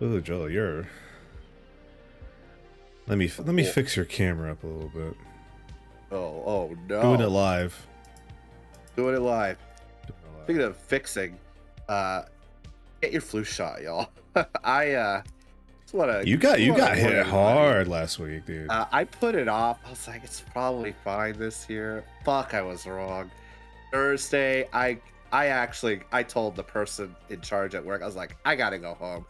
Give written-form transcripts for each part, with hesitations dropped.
Oh, Joel, you're. Let me fix your camera up a little bit. Oh no. Doing it live. Doing it live. Doing it live. Speaking of fixing, get your flu shot, y'all. I just wanna. You got warn hit everybody. hard last week, dude. I put it off. I was like, it's probably fine this year. Fuck, I was wrong. Thursday, I told the person in charge at work, I was like, I gotta go home.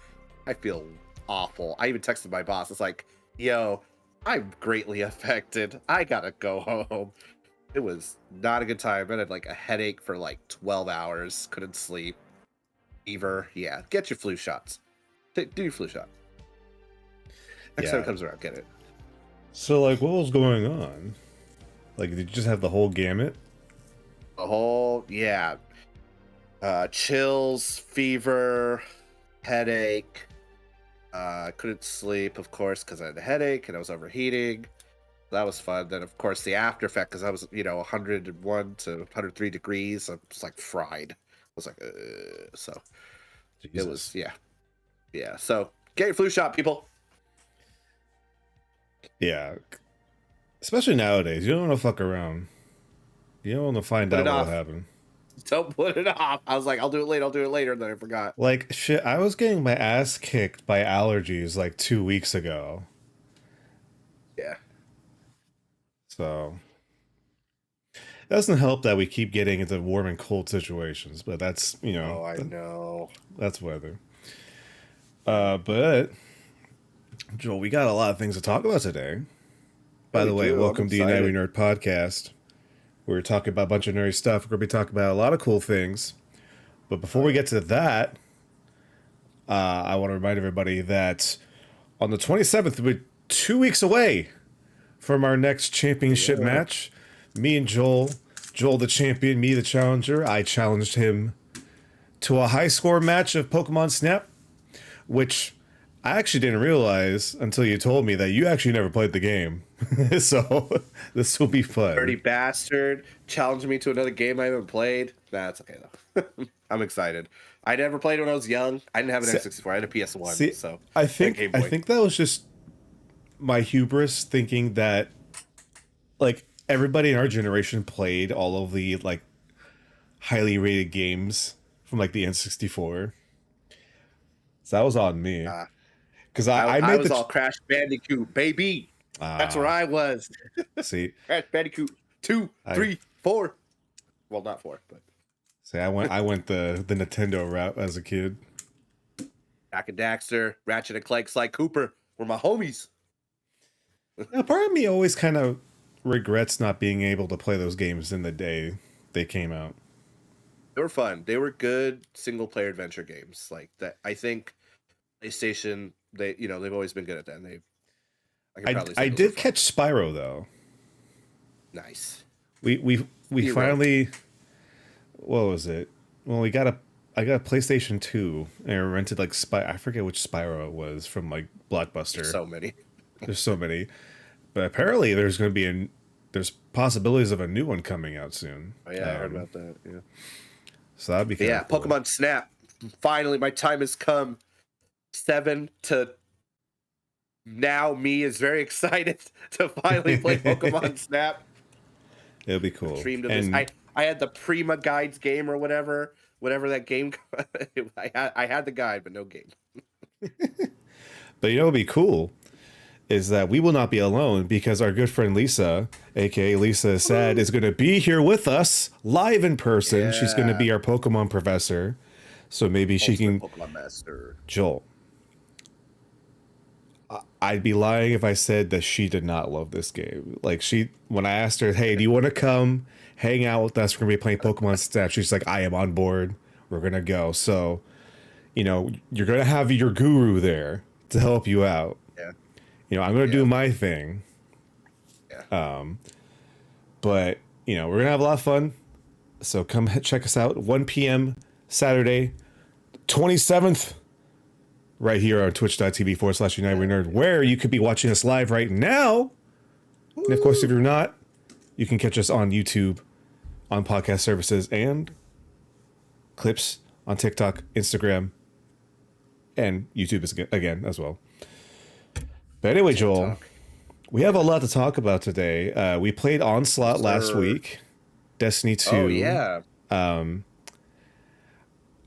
I feel awful. I even texted my boss. It's like, yo, I'm greatly affected. I gotta go home. It was not a good time. I had like a headache for like 12 hours. Couldn't sleep. Fever. Yeah, get your flu shots. Do your flu shot. Next time it comes around, get it. So, like, what was going on? Like, did you just have the whole gamut? The whole, yeah. Chills, fever, headache. Couldn't sleep, of course, because I had a headache and I was overheating. That was fun. Then, of course, the after effect, because I was, 101 to 103 degrees. I was like fried. I was like, so Jesus. It was, yeah. Yeah. So get your flu shot, people. Yeah. Especially nowadays. You don't want to fuck around. You don't want to find out what will happen. Don't put it off. I was like, I'll do it later. And then I forgot. Like, shit, I was getting my ass kicked by allergies like 2 weeks ago. Yeah. So it doesn't help that we keep getting into warm and cold situations, but that's, Oh, I know. That's weather. But Joel, we got a lot of things to talk about today. By the way, welcome to the United Nerd Podcast. We're talking about a bunch of nerdy stuff. We're going to be talking about a lot of cool things. But before we get to that, I want to remind everybody that on the 27th, we're 2 weeks away from our next championship match. Me and Joel the champion, me the challenger. I challenged him to a high score match of Pokemon Snap, which I actually didn't realize until you told me that you actually never played the game. So this will be fun. Dirty bastard challenged me to another game I haven't played. That's okay though. I'm excited. I never played when I was young. I didn't have an N64. I had a PS1. So I think that was just my hubris thinking that like everybody in our generation played all of the like highly rated games from like the N64. So that was on me. Because I was all Crash Bandicoot, baby. That's where I was. See, Crash Bandicoot 2, 3, 4. Well, not 4, but see, I went the Nintendo route as a kid. Jak and Daxter, Ratchet and Clank, Sly Cooper were my homies. Now, part of me always kind of regrets not being able to play those games in the day they came out. They were fun. They were good single player adventure games. Like that, I think PlayStation. They've always been good at that. And I did catch Spyro though. Nice. We finally. What was it? Well, I got a PlayStation 2 and I rented like I forget which Spyro it was from like Blockbuster. There's so many. But apparently there's going to be there's possibilities of a new one coming out soon. Oh yeah, I heard about that. Yeah. So that'd be cool. Pokemon Snap. Finally, my time has come. 7 to now. Me is very excited to finally play Pokemon Snap. It'll be cool. Dreamed of this. I had the Prima Guides game or whatever that game. I had the guide, but no game. But what'd be cool is that we will not be alone because our good friend Lisa, aka Lisa is Sad, is going to be here with us live in person. Yeah. She's going to be our Pokemon professor. So maybe she can. Pokemon Master. Joel, I'd be lying if I said that she did not love this game. Like when I asked her, hey, do you want to come hang out with us? We're going to be playing Pokemon Snap. She's like, I am on board. We're going to go. So, you're going to have your guru there to help you out. Yeah. I'm going to do my thing. Yeah. But, we're going to have a lot of fun. So come check us out. 1 p.m. Saturday, 27th. Right here on twitch.tv/UnitedWeNerd, where you could be watching us live right now. Woo. And of course, if you're not, you can catch us on YouTube, on podcast services, and clips on TikTok, Instagram, and YouTube is again as well. But anyway, Joel, we have a lot to talk about today. We played Onslaught last week, Destiny 2. Oh yeah.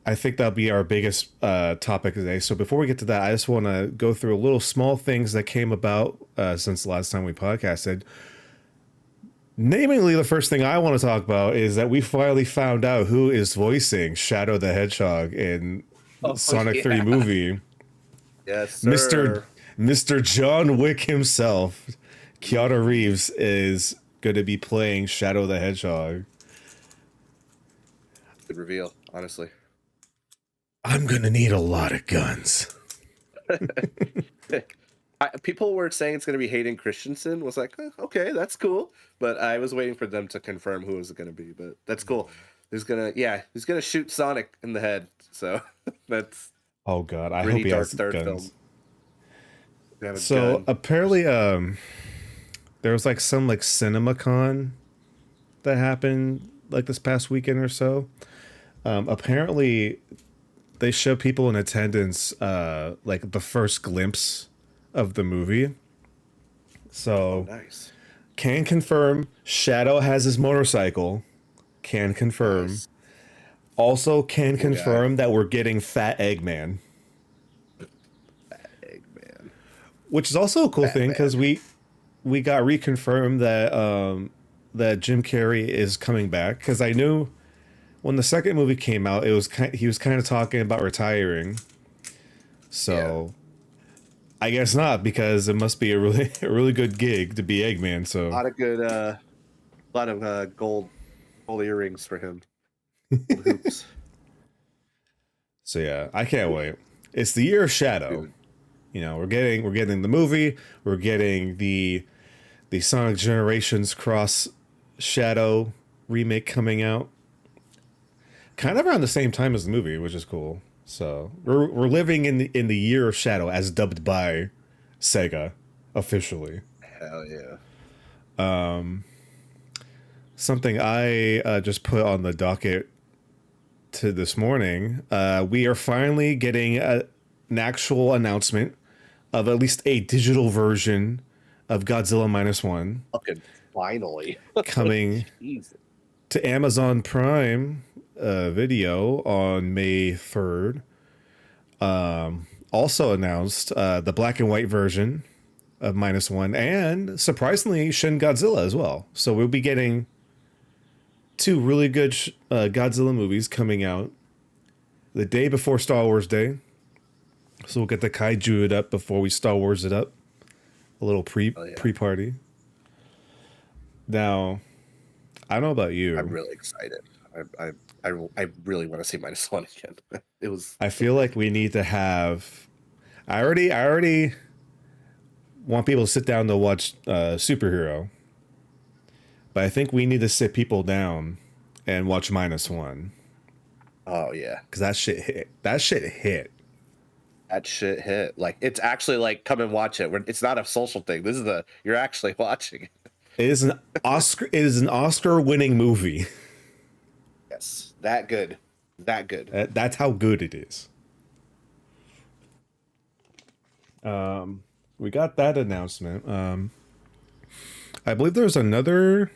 I think that'll be our biggest topic today. So before we get to that, I just want to go through a little small things that came about since the last time we podcasted. Namely, the first thing I want to talk about is that we finally found out who is voicing Shadow the Hedgehog in Sonic 3 movie. Yes, sir. Mr. John Wick himself, Keanu Reeves, is going to be playing Shadow the Hedgehog. Good reveal, honestly. I'm going to need a lot of guns. People were saying it's going to be Hayden Christensen. Was like, okay, that's cool. But I was waiting for them to confirm who it was going to be. But that's cool. He's gonna shoot Sonic in the head. So that's God, I hope he has guns. So gun. apparently, there was like some like CinemaCon that happened like this past weekend or so. Apparently, they show people in attendance like the first glimpse of the movie. So nice. Can confirm Shadow has his motorcycle. Can confirm. Nice. Also can confirm that we're getting Fat Eggman. Fat Eggman. Which is also a cool thing because we got reconfirmed that that Jim Carrey is coming back, because I knew when the second movie came out, he was kind of talking about retiring. So I guess not, because it must be a really good gig to be Eggman. So a lot of gold earrings for him. Hoops. So yeah, I can't wait. It's the year of Shadow. Dude. You know, we're getting the movie, we're getting the Sonic Generations Cross Shadow remake coming out, kind of around the same time as the movie, which is cool. So we're living in the year of Shadow, as dubbed by Sega officially. Hell yeah. Something I just put on the docket to this morning. We are finally getting an actual announcement of at least a digital version of Godzilla -1. Fucking finally. Coming to Amazon Prime Video on May 3rd. Also announced the black and white version of -1, and surprisingly Shin Godzilla as well. So we'll be getting two really good Godzilla movies coming out the day before Star Wars Day. So we'll get the kaiju it up before we Star Wars it up. A little pre-party. Now, I don't know about you. I'm really excited. I really want to see -1 again. It was. I feel like we need to have. I already want people to sit down to watch Superhero, but I think we need to sit people down and watch -1. Oh yeah, because that shit hit. That shit hit. Like, it's actually like, come and watch it. It's not a social thing. This is you're actually watching it. It is an Oscar. It is an Oscar-winning movie. Yes, that good. That's how good it is. We got that announcement. I believe there was another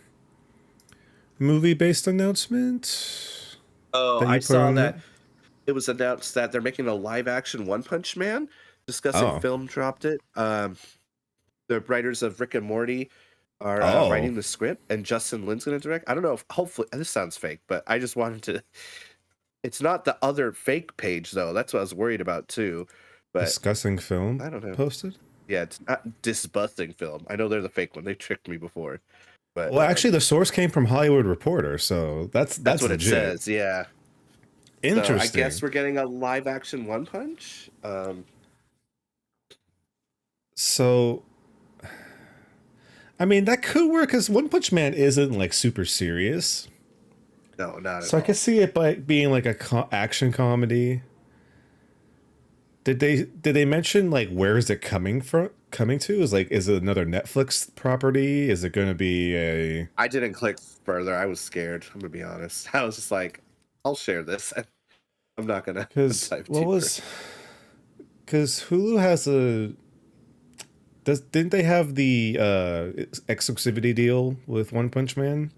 movie-based announcement. Oh, I saw that. It was announced that they're making a live-action One Punch Man. Discussing Film dropped it. The writers of Rick and Morty are writing the script, and Justin Lin's going to direct. I don't know if, hopefully, this sounds fake, but I just wanted to. It's not the other fake page though. That's what I was worried about too. But Discussing Film. I don't know. Posted. Yeah, it's not Disbusting Film. I know they're the fake one. They tricked me before. But well, actually, the source came from Hollywood Reporter, so that's what legit. It says. Yeah. Interesting. So I guess we're getting a live action One Punch. So, I mean, that could work, because One Punch Man isn't like super serious. No, not at all. So I could see it by being like a action comedy. Did they mention like where is it coming to? Is it another Netflix property? Is it going to be a? I didn't click further. I was scared. I'm gonna be honest. I was just like, I'll share this. I'm not gonna. Because what was? Because Hulu has didn't they have the exclusivity deal with One Punch Man?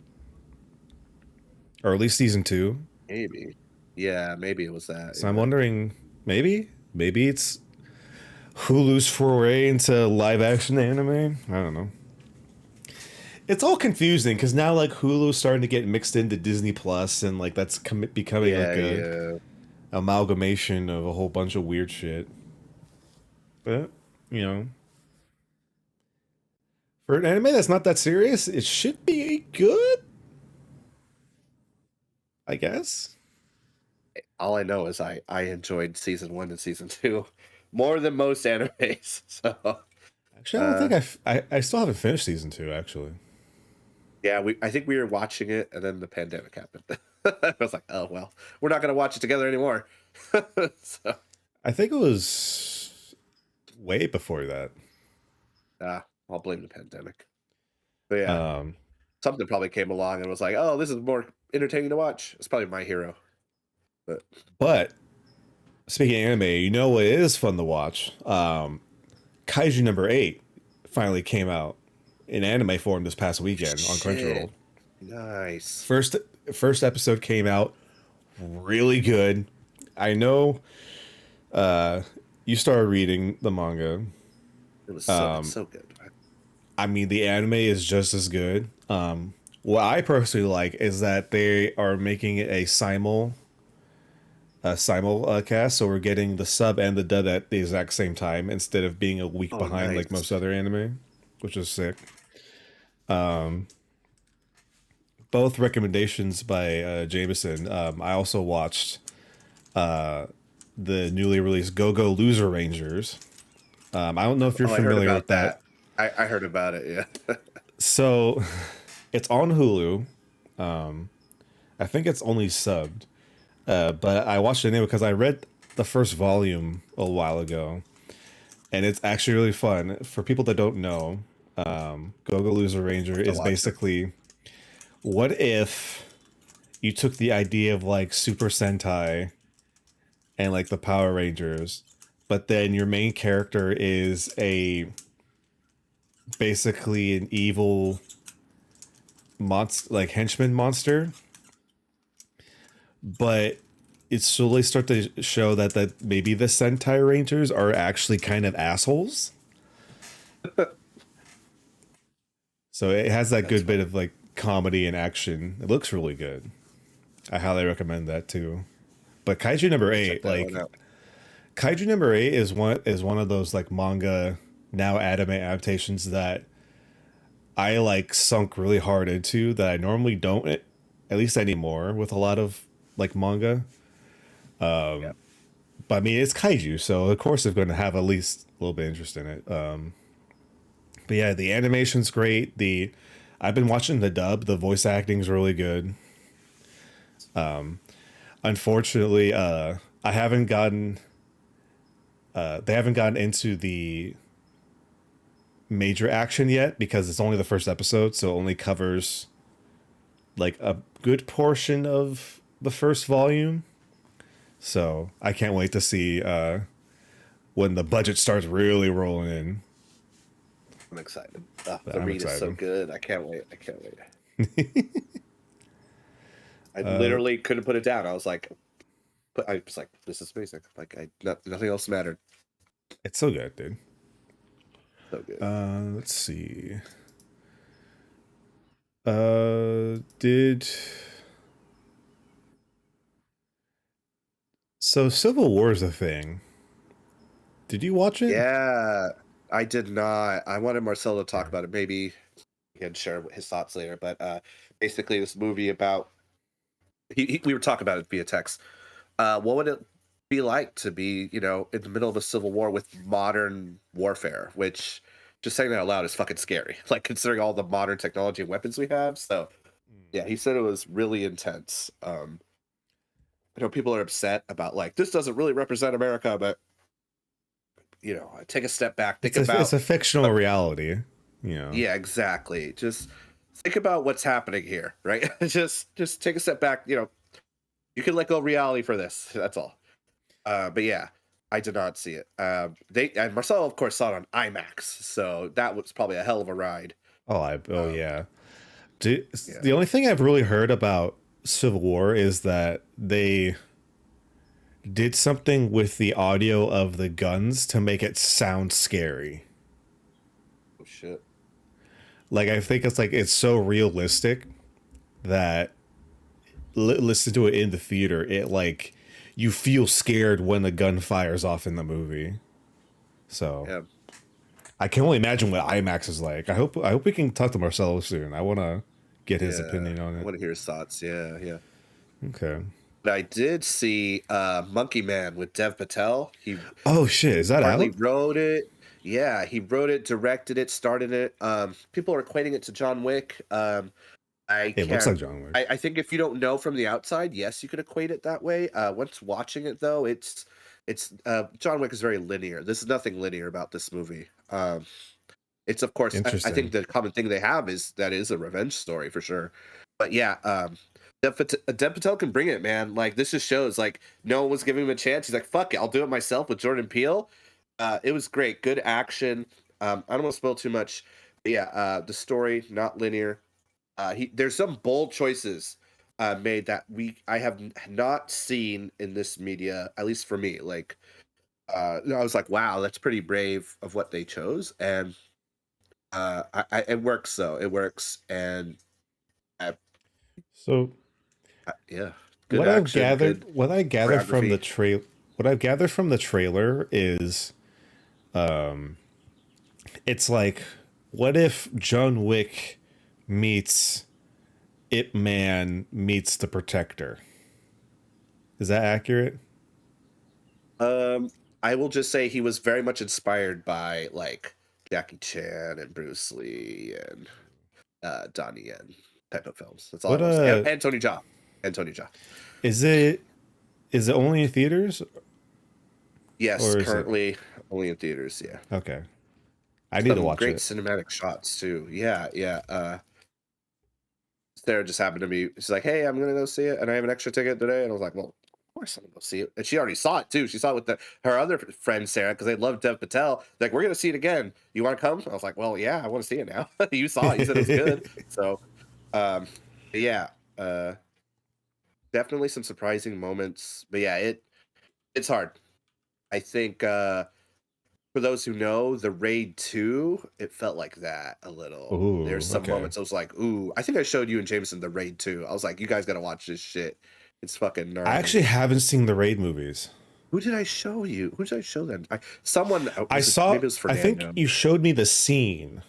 Or at least season 2? Maybe. Yeah, maybe it was that. So I'm wondering, maybe it's Hulu's foray into live action anime? I don't know. It's all confusing because now like Hulu's starting to get mixed into Disney Plus, and like that's becoming like a amalgamation of a whole bunch of weird shit. But you know, for an anime that's not that serious, it should be good, I guess. All I know is I enjoyed season 1 and season 2 more than most animes. So actually, I don't think I still haven't finished season 2 actually. Yeah, I think we were watching it, and then the pandemic happened. I was like, oh well, we're not gonna watch it together anymore. So I think it was way before that. I'll blame the pandemic. But yeah, something probably came along and was like, oh, this is more entertaining to watch. It's probably My Hero. But speaking of anime, you know what is fun to watch? Kaiju number 8 finally came out in anime form this past weekend on Crunchyroll. Nice. First episode came out really good. I know you started reading the manga. It was so good. I mean, the anime is just as good. What I personally like is that they are making it a simulcast, so we're getting the sub and the dub at the exact same time instead of being a week behind like most other anime, which is sick. Both recommendations by Jameson. I also watched the newly released Go Go Loser Rangers. I don't know if you're familiar with that. I heard about it, yeah. So it's on Hulu. I think it's only subbed. But I watched it anyway because I read the first volume a while ago. And it's actually really fun. For people that don't know, Go Go Loser Ranger is basically, what if you took the idea of like Super Sentai and like the Power Rangers, but then your main character is basically an evil monster, like henchman monster, but it slowly starts to show that maybe the Sentai Rangers are actually kind of assholes. So it has that good bit of like comedy and action. It looks really good. I highly recommend that too. But Kaiju number 8, like Kaiju number 8 is one of those like manga now anime adaptations that I like sunk really hard into that I normally don't, at least anymore, with a lot of like manga. But I mean, it's kaiju, so of course they're going to have at least a little bit of interest in it. But yeah, the animation's great. I've been watching the dub. The voice acting's really good. Unfortunately, I haven't gotten. They haven't gotten into the major action yet because it's only the first episode, so it only covers like a good portion of the first volume. So I can't wait to see when the budget starts really rolling in. I'm excited. The read is so good. I can't wait. I literally couldn't put it down. I was like, this is basic. Like, nothing else mattered. It's so good, dude. So good. Let's see. So Civil War is a thing. Did you watch it? Yeah, I did not. I wanted Marcel to talk about it. Maybe he can share his thoughts later. But basically, this movie about we were talking about it via text. What would it be like to be, in the middle of a civil war with modern warfare? Which, just saying that out loud, is fucking scary. Like considering all the modern technology and weapons we have. So, yeah, he said it was really intense. I know people are upset about like this doesn't really represent America, but take a step back. It's a fictional reality. Yeah, exactly. Just think about what's happening here, right? just take a step back. You can let go of reality for this. That's all. But yeah, I did not see it. They and Marcelo, of course, saw it on IMAX, so that was probably a hell of a ride. Yeah. Yeah. The only thing I've really heard about Civil War is that they did something with the audio of the guns to make it sound scary. Oh shit. Like, I think it's so realistic that listen to it in the theater, it like you feel scared when the gun fires off in the movie. So Yeah. I can only imagine what IMAX is like. I hope we can talk to Marcelo soon. I want to get his opinion on I it. want to hear his thoughts. Yeah, yeah. Okay. But I did see Monkey Man with Dev Patel. He Oh shit, is that partly out? wrote it. Yeah, he wrote it, directed it, started it. People are equating it to John Wick. It looks like John Wick. I think if you don't know from the outside, yes, you could equate it that way. Once watching it though, it's John Wick is very linear. There's nothing linear about this movie. It's of course I think the common thing they have is that is a revenge story for sure. But yeah, Dev Patel can bring it, man. Like this just shows like no one was giving him a chance. He's like, fuck it, I'll do it myself with Jordan Peele. It was great, good action. I don't want to spoil too much. But yeah, the story not linear. There's some bold choices made that I have not seen in this media, at least for me. Like, I was like, wow, that's pretty brave of what they chose, and it works. So it works, and so yeah, good action. What I gathered from the trailer is, it's like, what if John Wick meets Ip Man meets the Protector? Is that accurate? I will just say he was very much inspired by like Jackie Chan and Bruce Lee and Donnie Yen type of films. That's all. And Tony Jaa. And Tony Jaa. Is it only in theaters? Yes, currently only in theaters. Yeah. Okay. I need to watch great it. Cinematic shots too. Yeah, yeah. Sarah just happened to be. She's like, "Hey, I'm gonna go see it, and I have an extra ticket today." And I was like, "Well, of course I'm gonna go see it." And she already saw it too. She saw it with her other friend Sarah because they love Dev Patel. Like, we're gonna see it again. You want to come? I was like, "Well, yeah, I want to see it now." You saw it. You said it was good. So, yeah, definitely some surprising moments. But yeah, it's hard. I think for those who know, the Raid 2, it felt like that a little. Ooh, there's some moments I was like, ooh, I think I showed you and Jameson the Raid 2. I was like, you guys gotta watch this shit. It's fucking gnarly. I actually haven't seen the Raid movies. Who did I show you? Who did I show them? I saw. Maybe it was Fernando. I think you showed me the scene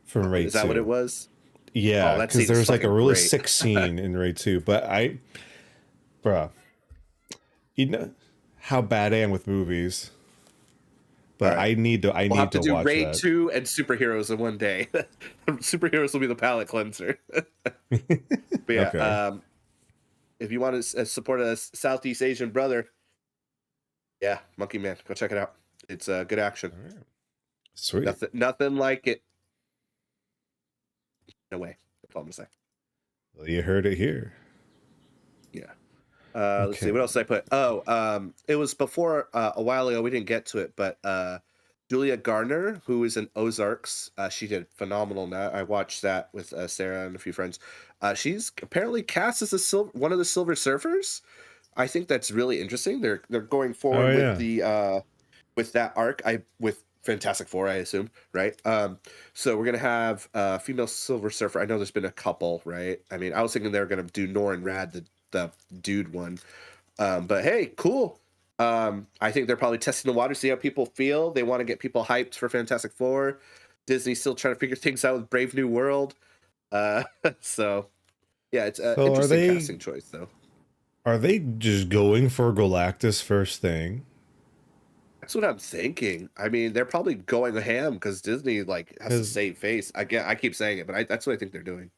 from Raid 2. Is that what it was? Yeah, because there was like a really sick scene in Raid 2. But bruh, you know how bad I am with movies. But right. I need to watch that. We'll have to do Raid 2 and superheroes in one day. Superheroes will be the palate cleanser. But yeah, okay. If you want to support a Southeast Asian brother, yeah, Monkey Man, go check it out. It's good action. Right. Sweet. Nothing like it. No way. That's all I'm gonna say. Well, you heard it here. Yeah. Okay. Let's see. What else did I put? Oh, it was before a while ago. We didn't get to it, but Julia Garner, who is in Ozarks, she did phenomenal. Now I watched that with Sarah and a few friends. She's apparently cast as one of the Silver Surfers. I think that's really interesting. They're going forward with the with that arc. With Fantastic Four, I assume, right? So we're gonna have a female Silver Surfer. I know there's been a couple, right? I mean, I was thinking they were gonna do Norrin Rad, the dude one. But hey, cool. I think they're probably testing the water, see how people feel. They want to get people hyped for Fantastic Four. Disney's still trying to figure things out with Brave New World. So yeah, it's an interesting casting choice though. Are they just going for Galactus first thing? That's what I'm thinking. I mean, they're probably going ham because Disney like has to save face. I keep saying it, but that's what I think they're doing.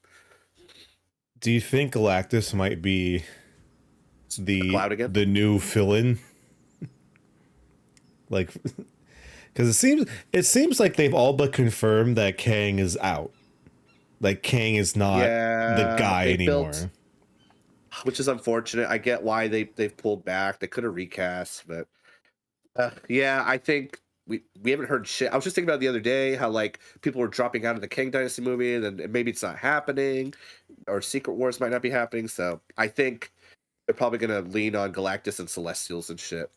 Do you think Galactus might be the new villain? Like, because it seems like they've all but confirmed that Kang is out. Like Kang is not the guy anymore. Which is unfortunate. I get why they've pulled back. They could have recast, but Yeah, I think we haven't heard shit. I was just thinking about it the other day how like people were dropping out of the King Dynasty movie, and then maybe it's not happening, or Secret Wars might not be happening. So I think they're probably gonna lean on Galactus and Celestials and shit.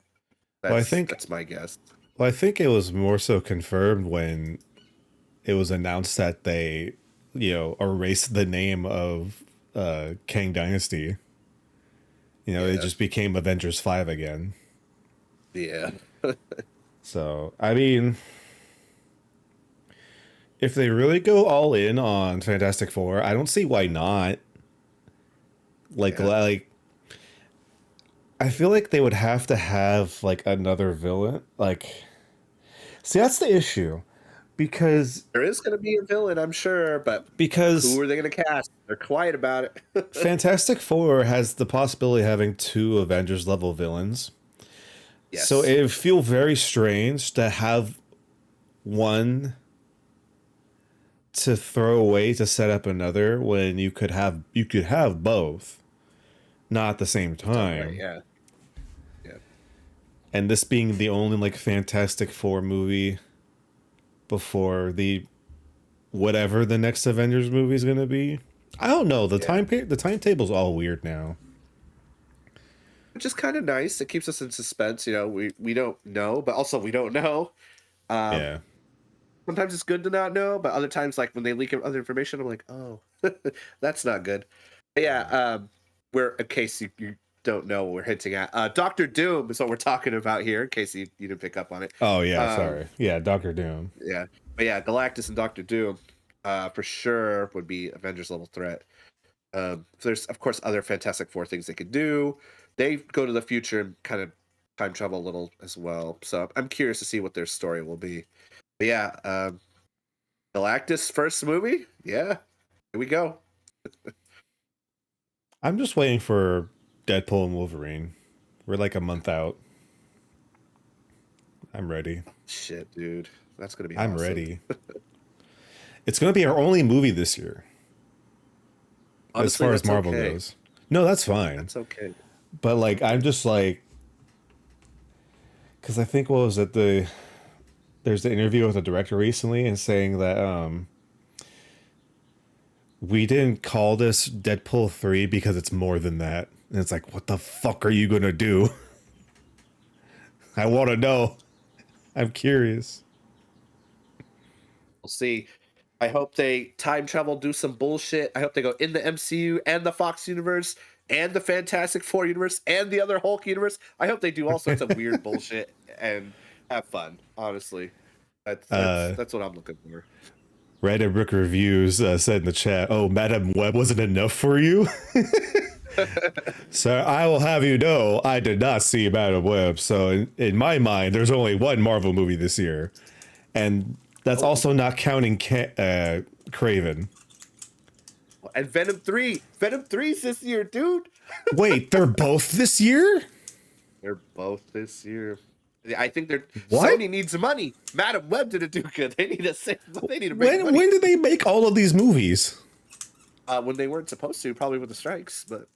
That's my guess. Well, I think it was more so confirmed when it was announced that they, erased the name of Kang Dynasty. It just became Avengers 5 again. Yeah. So, I mean, if they really go all in on Fantastic Four, I don't see why not. Like, I feel like they would have to have like another villain. Like, see, that's the issue. Because there is going to be a villain, I'm sure, but who are they going to cast? They're quiet about it. Fantastic Four has the possibility of having 2 Avengers level villains. Yes. So it would feel very strange to have one to throw away to set up another when you could have both, not at the same time. Right, yeah. And this being the only like Fantastic Four movie before the whatever the next Avengers movie is gonna be. I don't know. The timetable's all weird now. Which is kind of nice. It keeps us in suspense. We don't know, but also we don't know. Yeah. Sometimes it's good to not know, but other times, like when they leak other information, I'm like, oh, that's not good. But yeah, in case you don't know what we're hinting at, Doctor Doom is what we're talking about here, in case you didn't pick up on it. Oh yeah, sorry. Yeah, Doctor Doom. Yeah, but yeah, Galactus and Doctor Doom, for sure would be Avengers level threat. There's of course other Fantastic Four things they could do. They go to the future and kind of time travel a little as well. So I'm curious to see what their story will be. But yeah, Galactus first movie. Yeah, here we go. I'm just waiting for Deadpool and Wolverine. We're like a month out. I'm ready. Shit, dude. That's going to be I'm awesome. ready. It's going to be our only movie this year. Honestly, as far as Marvel goes. No, that's fine. That's okay. But like, I'm just like, because I think there's the interview with the director recently and saying that we didn't call this Deadpool 3 because it's more than that. And it's like, what the fuck are you going to do? I want to know. I'm curious. We'll see. I hope they time travel, do some bullshit. I hope they go in the MCU and the Fox universe and the Fantastic Four universe and the other Hulk universe. I hope they do all sorts of weird bullshit and have fun. Honestly, that's what I'm looking for. Reddit Brick Reviews said in the chat, "Oh, Madam Web wasn't enough for you." So I will have you know, I did not see Madam Web. So in my mind, there's only one Marvel movie this year, and that's also not counting Craven. And Venom 3. Venom 3's this year, dude. Wait, they're both this year? They're both this year. I think what? Sony needs money. Madam Web didn't do good. They need to make money. When did they make all of these movies? When they weren't supposed to, probably with the strikes, but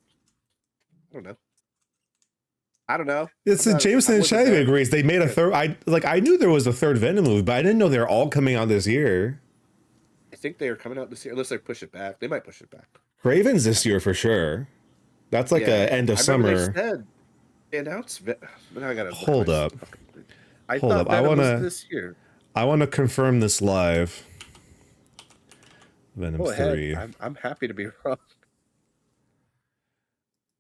I don't know. It's Jameson and Shaggy agrees. They made a third. I knew there was a third Venom movie, but I didn't know they're all coming out this year. I think they are coming out this year, unless they push it back. They might push it back. Raven's this year for sure. That's like a end of summer. They announced. Now I gotta hold up. I thought Venom was this year. I want to confirm this live. Venom 3. I'm happy to be wrong.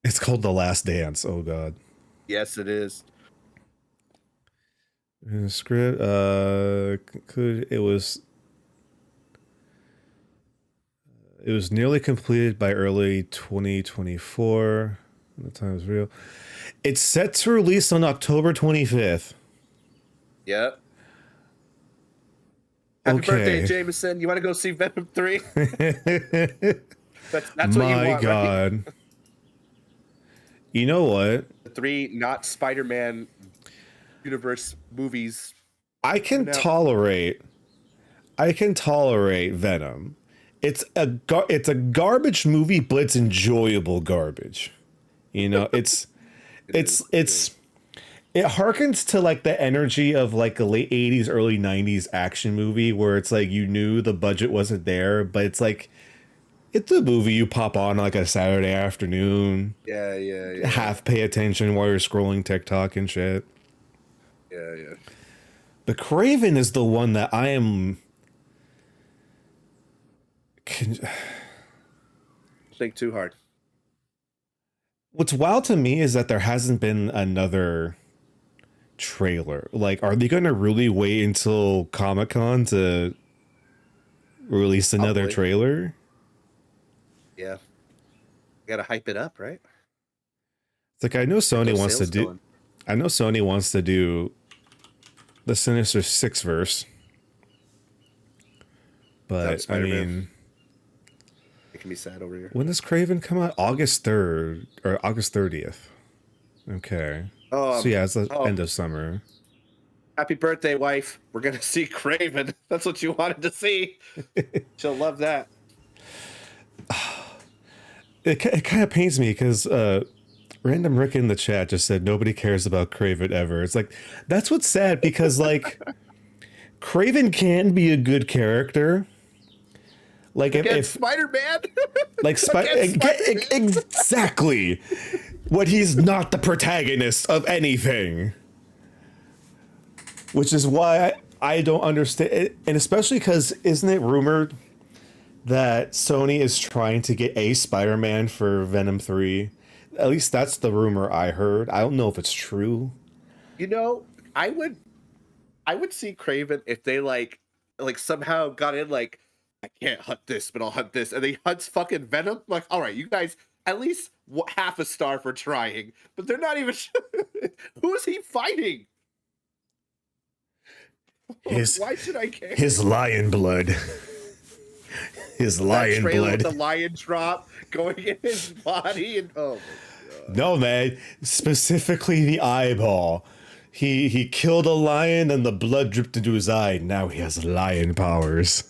It's called The Last Dance. Oh God. Yes, it is. Script. It was nearly completed by early 2024. The time is real. It's set to release on October 25th. Yep. Happy birthday, Jameson. You want to go see Venom 3? that's what you want, My God. Right? You know what? The 3 not Spider-Man universe movies. I can tolerate Venom. It's a garbage movie, but it's enjoyable garbage. You know, it's it harkens to like the energy of like a late 80s, early 90s action movie where it's like you knew the budget wasn't there, but it's like it's a movie you pop on like a Saturday afternoon. Yeah. Half pay attention while you're scrolling TikTok and shit. Yeah. But Craven is the one that I am. Think too hard. What's wild to me is that there hasn't been another trailer. Like, are they going to really wait until Comic-Con to release another trailer? Yeah. You gotta hype it up, right? It's like I know Sony wants to do. I know Sony wants to do the Sinister Six verse, but I mean, making me sad over here. When does Craven come out? August 3rd or August 30th. Okay. So yeah, it's the end of summer. Happy birthday, wife. We're gonna see Craven. That's what you wanted to see. She'll love that. It kind of pains me because Random Rick in the chat just said nobody cares about Craven ever. It's like, that's what's sad because like Craven can be a good character. Like if Spider-Man, like exactly what he's not the protagonist of anything, which is why I don't understand it. And especially because isn't it rumored that Sony is trying to get a Spider-Man for Venom 3? At least that's the rumor I heard. I don't know if it's true. You know, I would see Craven if they like somehow got in like, I can't hunt this, but I'll hunt this, and he hunts fucking Venom. Like, all right, you guys at least half a star for trying, but they're not even. Who is he fighting? Why should I care? His lion blood. His lion blood. With the lion drop going in his body, and oh my god. No, man. Specifically the eyeball. He killed a lion and the blood dripped into his eye. Now he has lion powers.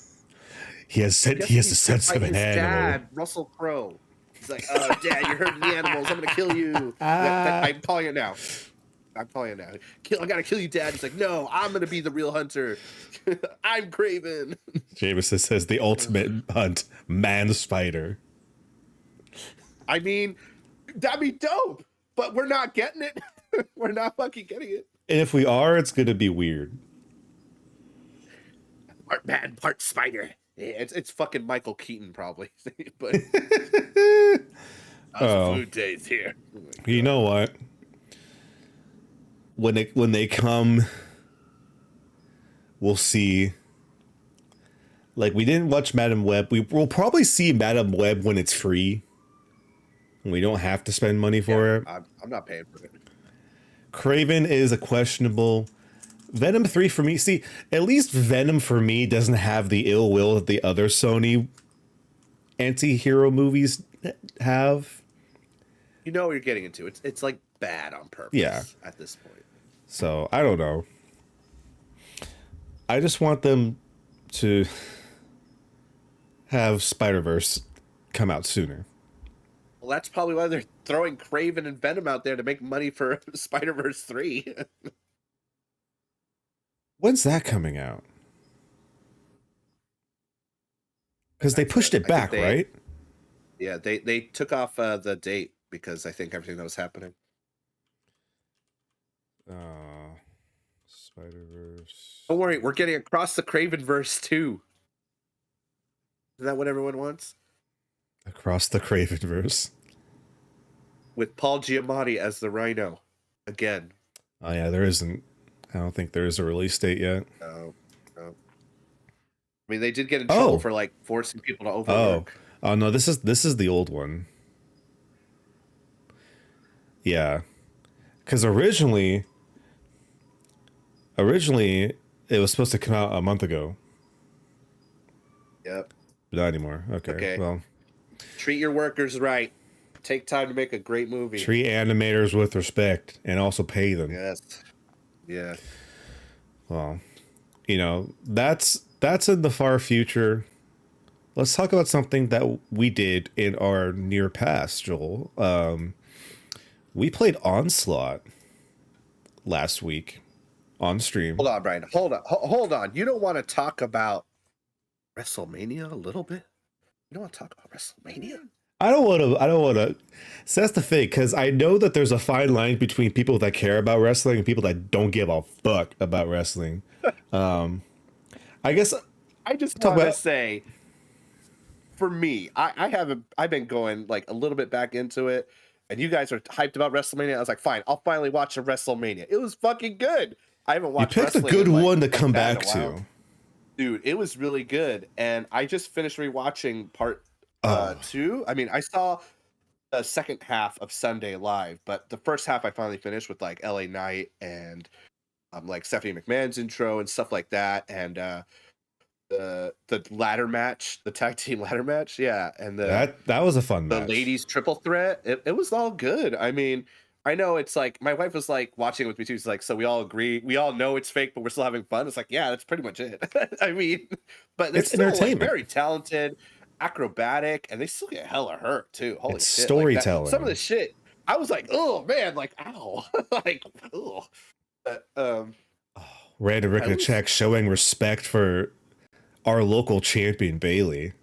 He has the sense of an animal. Dad, Russell Crowe. He's like, oh, Dad, you're hurting the animals. I'm gonna kill you. I'm calling it now. I gotta kill you, Dad. He's like, no, I'm gonna be the real hunter. I'm Craven. Jameson says the ultimate hunt, man spider. I mean, that'd be dope, but we're not getting it. We're not fucking getting it. And if we are, it's gonna be weird. Part man, part spider. Yeah, it's fucking Michael Keaton probably. But food days here. Oh, you know what? When they come, we'll see. Like, we didn't watch Madam Web. We'll probably see Madam Web when it's free. We don't have to spend money for it. I'm not paying for it. Craven is a questionable. Venom 3 for me. See, at least Venom for me doesn't have the ill will that the other Sony anti-hero movies have. You know what you're getting into. It's like bad on purpose. Yeah. At this point. So, I don't know. I just want them to have Spider-Verse come out sooner. Well, that's probably why they're throwing Craven and Venom out there to make money for Spider-Verse 3. When's that coming out? Because they pushed it back, right? Yeah, they took off the date because I think everything that was happening. Spider-Verse. Don't worry, we're getting Across the Cravenverse too. Is that what everyone wants? Across the Cravenverse. With Paul Giamatti as the Rhino. Again. Oh yeah, there isn't. I don't think there is a release date yet. No. I mean, they did get in trouble for like forcing people to overwork. Oh no, this is the old one. Yeah. Because originally it was supposed to come out a month ago. Yep. But not anymore. Okay. Well, treat your workers right. Take time to make a great movie. Treat animators with respect and also pay them. Yes. Yeah. Well, that's in the far future. Let's talk about something that we did in our near past, Joel. We played Onslaught last week on stream. Hold on, Brian. Hold on. You don't want to talk about WrestleMania a little bit? You don't want to talk about WrestleMania? I don't want to. So that's the thing, because I know that there's a fine line between people that care about wrestling and people that don't give a fuck about wrestling. I guess I just want to say, for me, I've been going like a little bit back into it, and you guys are hyped about WrestleMania. I was like, fine, I'll finally watch a WrestleMania. It was fucking good. I haven't watched. You picked a good one to come back to. Dude, it was really good, and I just finished rewatching part 2. I mean, I saw the second half of Sunday live, but the first half I finally finished with like LA Knight and like Stephanie McMahon's intro and stuff like that, and the ladder match, the tag team ladder match, yeah, and that was a fun match. The ladies triple threat, it was all good. I mean, I know it's like my wife was like watching it with me too. She's like, so we all agree, we all know it's fake, but we're still having fun. It's like, yeah, that's pretty much it. I mean, but it's still entertainment. Like, very talented, acrobatic, and they still get hella hurt too. Holy it's shit! Storytelling. Like some of the shit, I was like, oh man, like ow, like oh. Random Rick check showing respect for our local champion Bailey,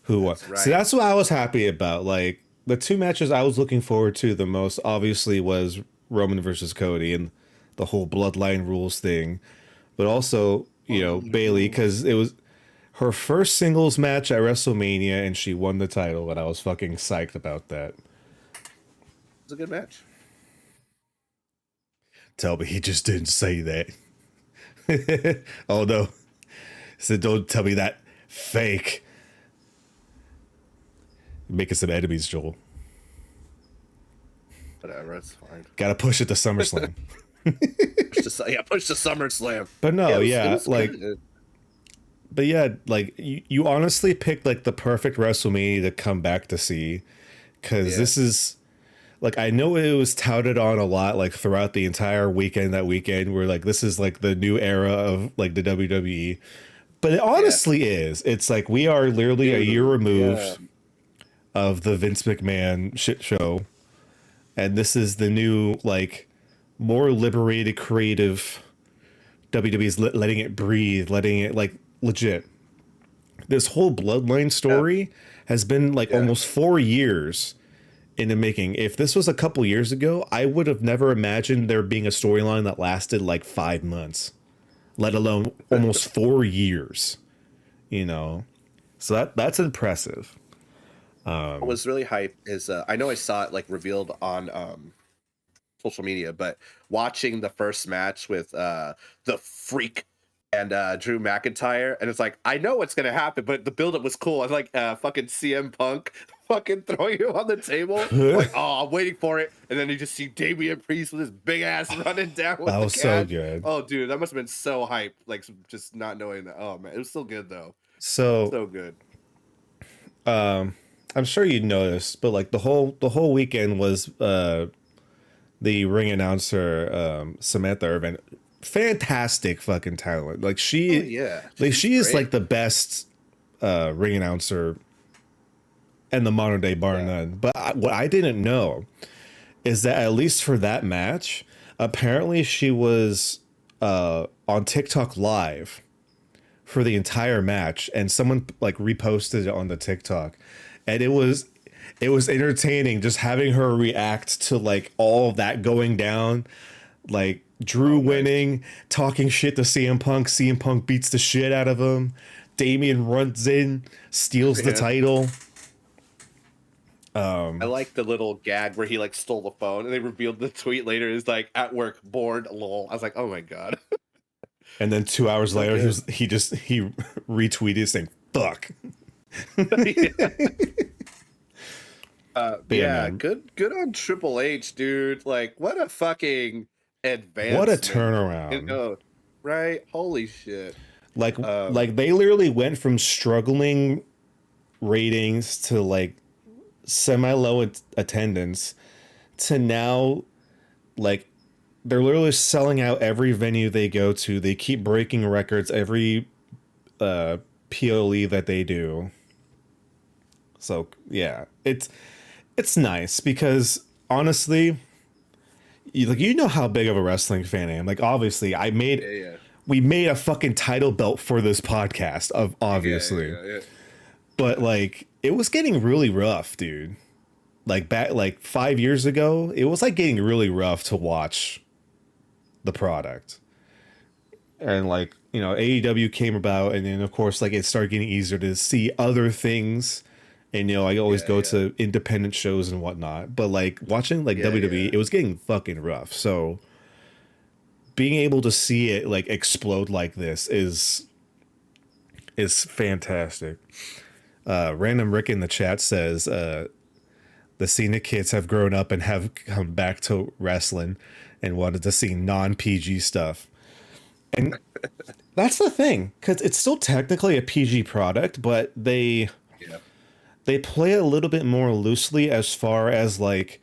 who won. Right. So that's what I was happy about. Like the two matches I was looking forward to the most, obviously, was Roman versus Cody and the whole bloodline rules thing, but also Bailey, because it was her first singles match at WrestleMania and she won the title, and I was fucking psyched about that. It was a good match. Tell me he just didn't say that. Oh no. So don't tell me that. Fake. Making some enemies, Joel. Whatever, it's fine. Gotta push it to SummerSlam. Push to SummerSlam. But no, it was like good. But yeah, like you honestly picked like the perfect WrestleMania to come back to see. Cause this is like, I know it was touted on a lot, like throughout the entire weekend, where like, this is like the new era of like the WWE, but it honestly is. It's like, we are literally a year removed of the Vince McMahon shit show. And this is the new, like more liberated, creative WWE's letting it breathe, letting it like legit. This whole bloodline story has been like almost 4 years in the making. If this was a couple years ago, I would have never imagined there being a storyline that lasted like 5 months, let alone almost 4 years, so that's impressive. What was really hype is I know I saw it like revealed on social media, but watching the first match with the Freak and Drew McIntyre, and it's like, I know what's gonna happen, but the buildup was cool. I was like fucking CM Punk fucking throwing him on the table. Like, oh, I'm waiting for it, and then you just see Damian Priest with his big ass running down with that was so good. Oh dude, that must have been so hype, like just not knowing that. Oh man, it was still good though. So good. I'm sure you noticed, but like the whole weekend was the ring announcer Samantha Irvin. Fantastic fucking talent. Like she is like the best ring announcer in the modern day, bar none. But what I didn't know is that at least for that match, apparently she was on TikTok live for the entire match, and someone like reposted it on the TikTok, and it was entertaining just having her react to like all of that going down, like Drew winning, talking shit to CM Punk. CM Punk beats the shit out of him. Damian runs in, steals the title. I like the little gag where he like stole the phone and they revealed the tweet later is like, at work, bored, lol. I was like, oh my god. And then 2 hours later, he retweeted saying "fuck." Good on Triple H, dude. Like, what a fucking advancement. What a turnaround. Right? Holy shit. Like they literally went from struggling ratings to like semi-low attendance to now like they're literally selling out every venue they go to. They keep breaking records every PLE that they do. So yeah, it's nice because honestly, like, you know how big of a wrestling fan I am. Like, obviously, we made a fucking title belt for this podcast, of obviously. Yeah. But like, it was getting really rough, dude. Like back like 5 years ago, it was like getting really rough to watch the product. And like, you know, AEW came about, and then of course like it started getting easier to see other things. And you know, I always go to independent shows and whatnot. But like watching like WWE, it was getting fucking rough. So being able to see it like explode like this is fantastic. Random Rick in the chat says the Cena kids have grown up and have come back to wrestling and wanted to see non-PG stuff. And that's the thing, because it's still technically a PG product, but they play a little bit more loosely as far as like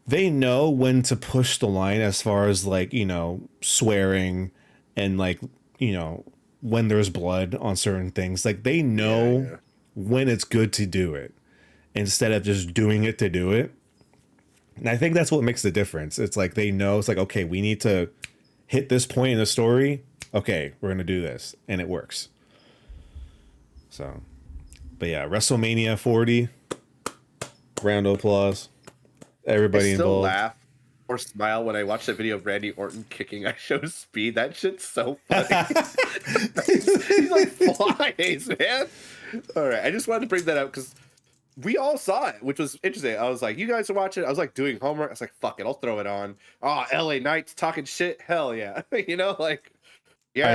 they know when to push the line as far as like, you know, swearing and like, you know, when there's blood on certain things. Like they know when it's good to do it instead of just doing it to do it. And I think that's what makes the difference. It's like they know, it's like, okay, we need to hit this point in the story. Okay, we're going to do this. And it works. So, but yeah, WrestleMania 40. Round of applause. Everybody I still involved. Laugh or smile when I watch that video of Randy Orton kicking Show Speed. That shit's so funny. He's like flies, man. All right, I just wanted to bring that up because we all saw it, which was interesting. I was like, you guys are watching it. I was like doing homework. I was like, fuck it, I'll throw it on. Oh, LA Knights talking shit. Hell yeah. You know, like, yeah.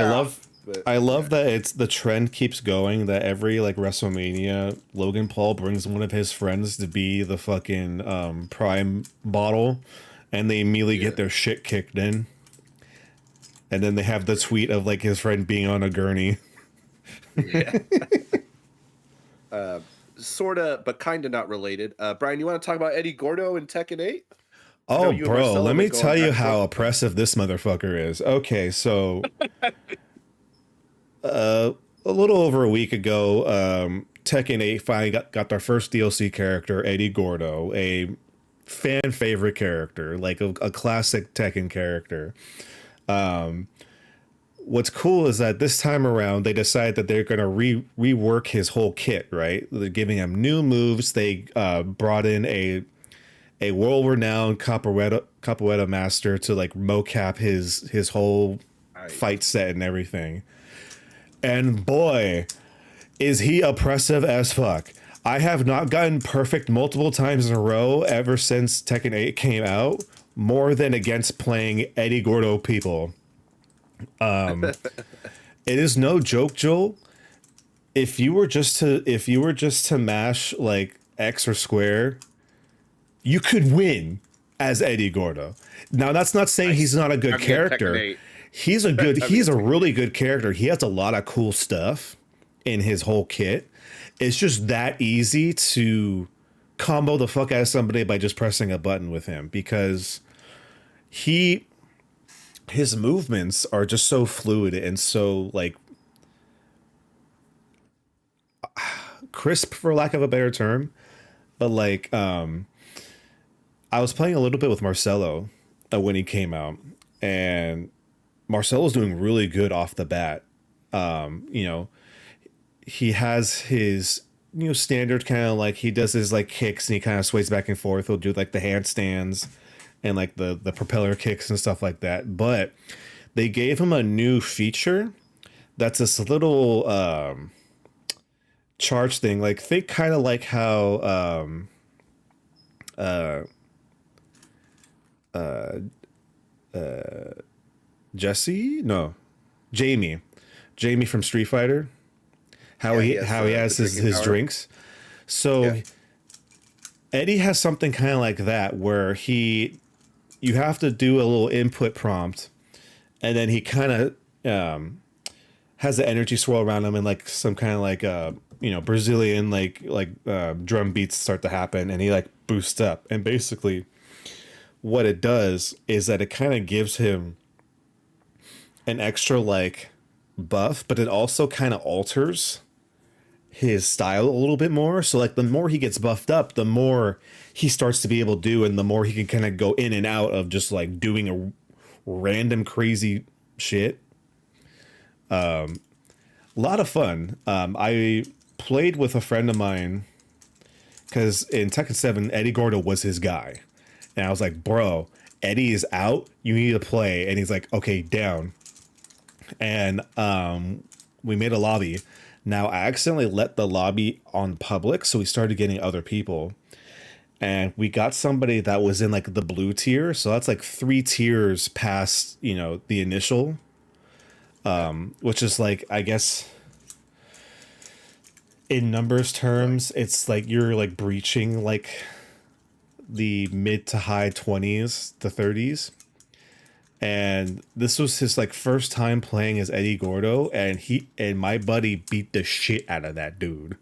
I love that it's the trend keeps going that every like WrestleMania, Logan Paul brings one of his friends to be the fucking Prime bottle, and they immediately get their shit kicked in. And then they have the tweet of like his friend being on a gurney. Yeah. Sorta, but kinda not related. Brian, you want to talk about Eddie Gordo and Tekken 8? Oh, bro, let me tell you how oppressive this motherfucker is. Okay, so a little over a week ago, Tekken 8 finally got their first DLC character, Eddie Gordo, a fan favorite character, like a classic Tekken character. What's cool is that this time around they decided that they're going to rework his whole kit, right? They're giving him new moves. They brought in a world-renowned capoeira master to like mocap his whole fight set and everything. And boy, is he oppressive as fuck. I have not gotten perfect multiple times in a row ever since Tekken 8 came out, more than against playing Eddie Gordo people. It is no joke, Joel. If you were just to mash like X or square, you could win as Eddie Gordo. Now that's not saying he's not a good character. He's a really good character. He has a lot of cool stuff in his whole kit. It's just that easy to combo the fuck out of somebody by just pressing a button with him, because his movements are just so fluid and so like crisp, for lack of a better term. But like I was playing a little bit with Marcelo when he came out, and Marcelo's doing really good off the bat. You know, he has his, you know, standard kind of like he does his like kicks and he kind of sways back and forth. He'll do like the handstands and like the propeller kicks and stuff like that. But they gave him a new feature that's this little charge thing. Like think kind of like how Jamie from Street Fighter, how he has his drinks. So Eddie has something kind of like that where you have to do a little input prompt, and then he kind of has the energy swirl around him, and like some kind of like you know, Brazilian like drum beats start to happen, and he like boosts up. And basically what it does is that it kind of gives him an extra like buff, but it also kind of alters his style a little bit more. So like the more he gets buffed up, the more he starts to be able to do, and the more he can kind of go in and out of just like doing a random crazy shit. A lot of fun. I played with a friend of mine because in Tekken 7, Eddie Gordo was his guy. And I was like, bro, Eddy is out. You need to play. And he's like, okay, down. And we made a lobby. Now, I accidentally let the lobby on public, so we started getting other people. And we got somebody that was in like the blue tier. So that's like 3 tiers past, you know, the initial. Which is like, I guess, in numbers terms, it's like you're like breaching like the mid to high 20s to 30s. And this was his like first time playing as Eddie Gordo, and my buddy beat the shit out of that dude.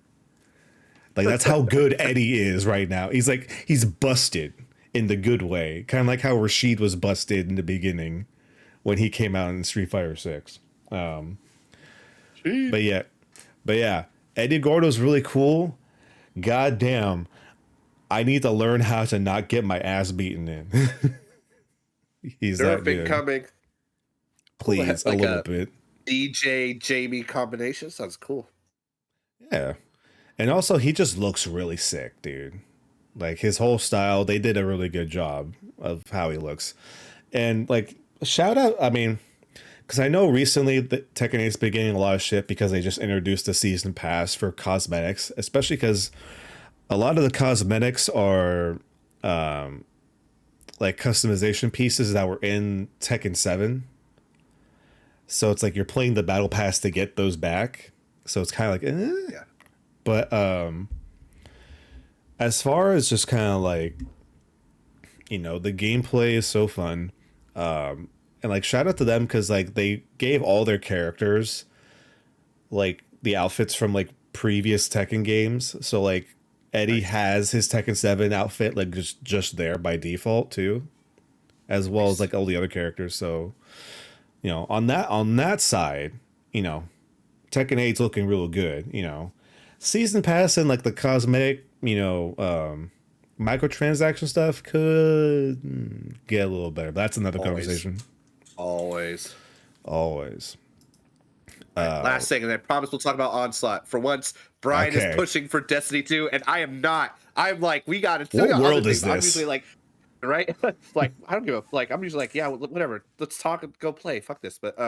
Like that's how good Eddy is right now. He's busted in the good way, kind of like how Rashid was busted in the beginning when he came out in Street Fighter 6. But yeah, Eddie Gordo's really cool. God damn, I need to learn how to not get my ass beaten in. He's that good. Coming. Please, like a little bit. DJ Jamie combination sounds cool. Yeah. And also he just looks really sick, dude. Like his whole style, they did a really good job of how he looks. And like shout out, I mean, because I know recently that Tekken 8's been getting a lot of shit because they just introduced the season pass for cosmetics, especially because a lot of the cosmetics are like customization pieces that were in Tekken 7. So it's like you're playing the battle pass to get those back. So it's kind of like, yeah. But as far as just kind of like, you know, the gameplay is so fun. And like shout out to them because like they gave all their characters like the outfits from like previous Tekken games. So like Eddy has his Tekken 7 outfit like just there by default too, as well as like all the other characters. So, you know, on that side, you know, Tekken 8's looking real good, you know. Season pass and like the cosmetic, you know, microtransaction stuff could get a little better. But that's another conversation. Always. Last thing, and I promise we'll talk about Onslaught. For once, Brian is pushing for Destiny 2, and I am not. I'm like, we got it. What world is this? I'm usually like, right? Like, I don't give a like. I'm usually like, yeah, whatever. Let's talk and go play. Fuck this. But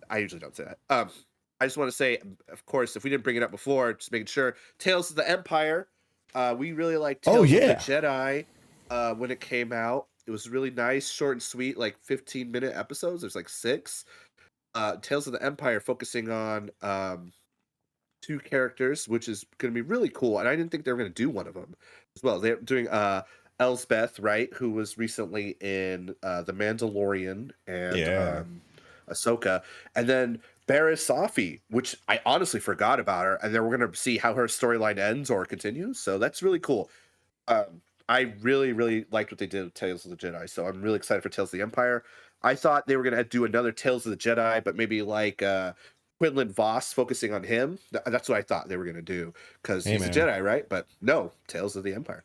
I usually don't say that. I just want to say, of course, if we didn't bring it up before, just making sure. Tales of the Empire. We really liked Tales of the Jedi when it came out. It was really nice, short and sweet, like 15-minute episodes. There's like 6. Tales of the Empire focusing on 2 characters, which is going to be really cool. And I didn't think they were going to do one of them as well. They're doing Elsbeth, right, who was recently in The Mandalorian and Ahsoka. And then Barriss Offee, which I honestly forgot about her. And then we're going to see how her storyline ends or continues. So that's really cool. I really, really liked what they did with Tales of the Jedi. So I'm really excited for Tales of the Empire. I thought they were going to do another Tales of the Jedi, but maybe like Quinlan Voss focusing on him. That's what I thought they were going to do because he's a Jedi, right? But no, Tales of the Empire.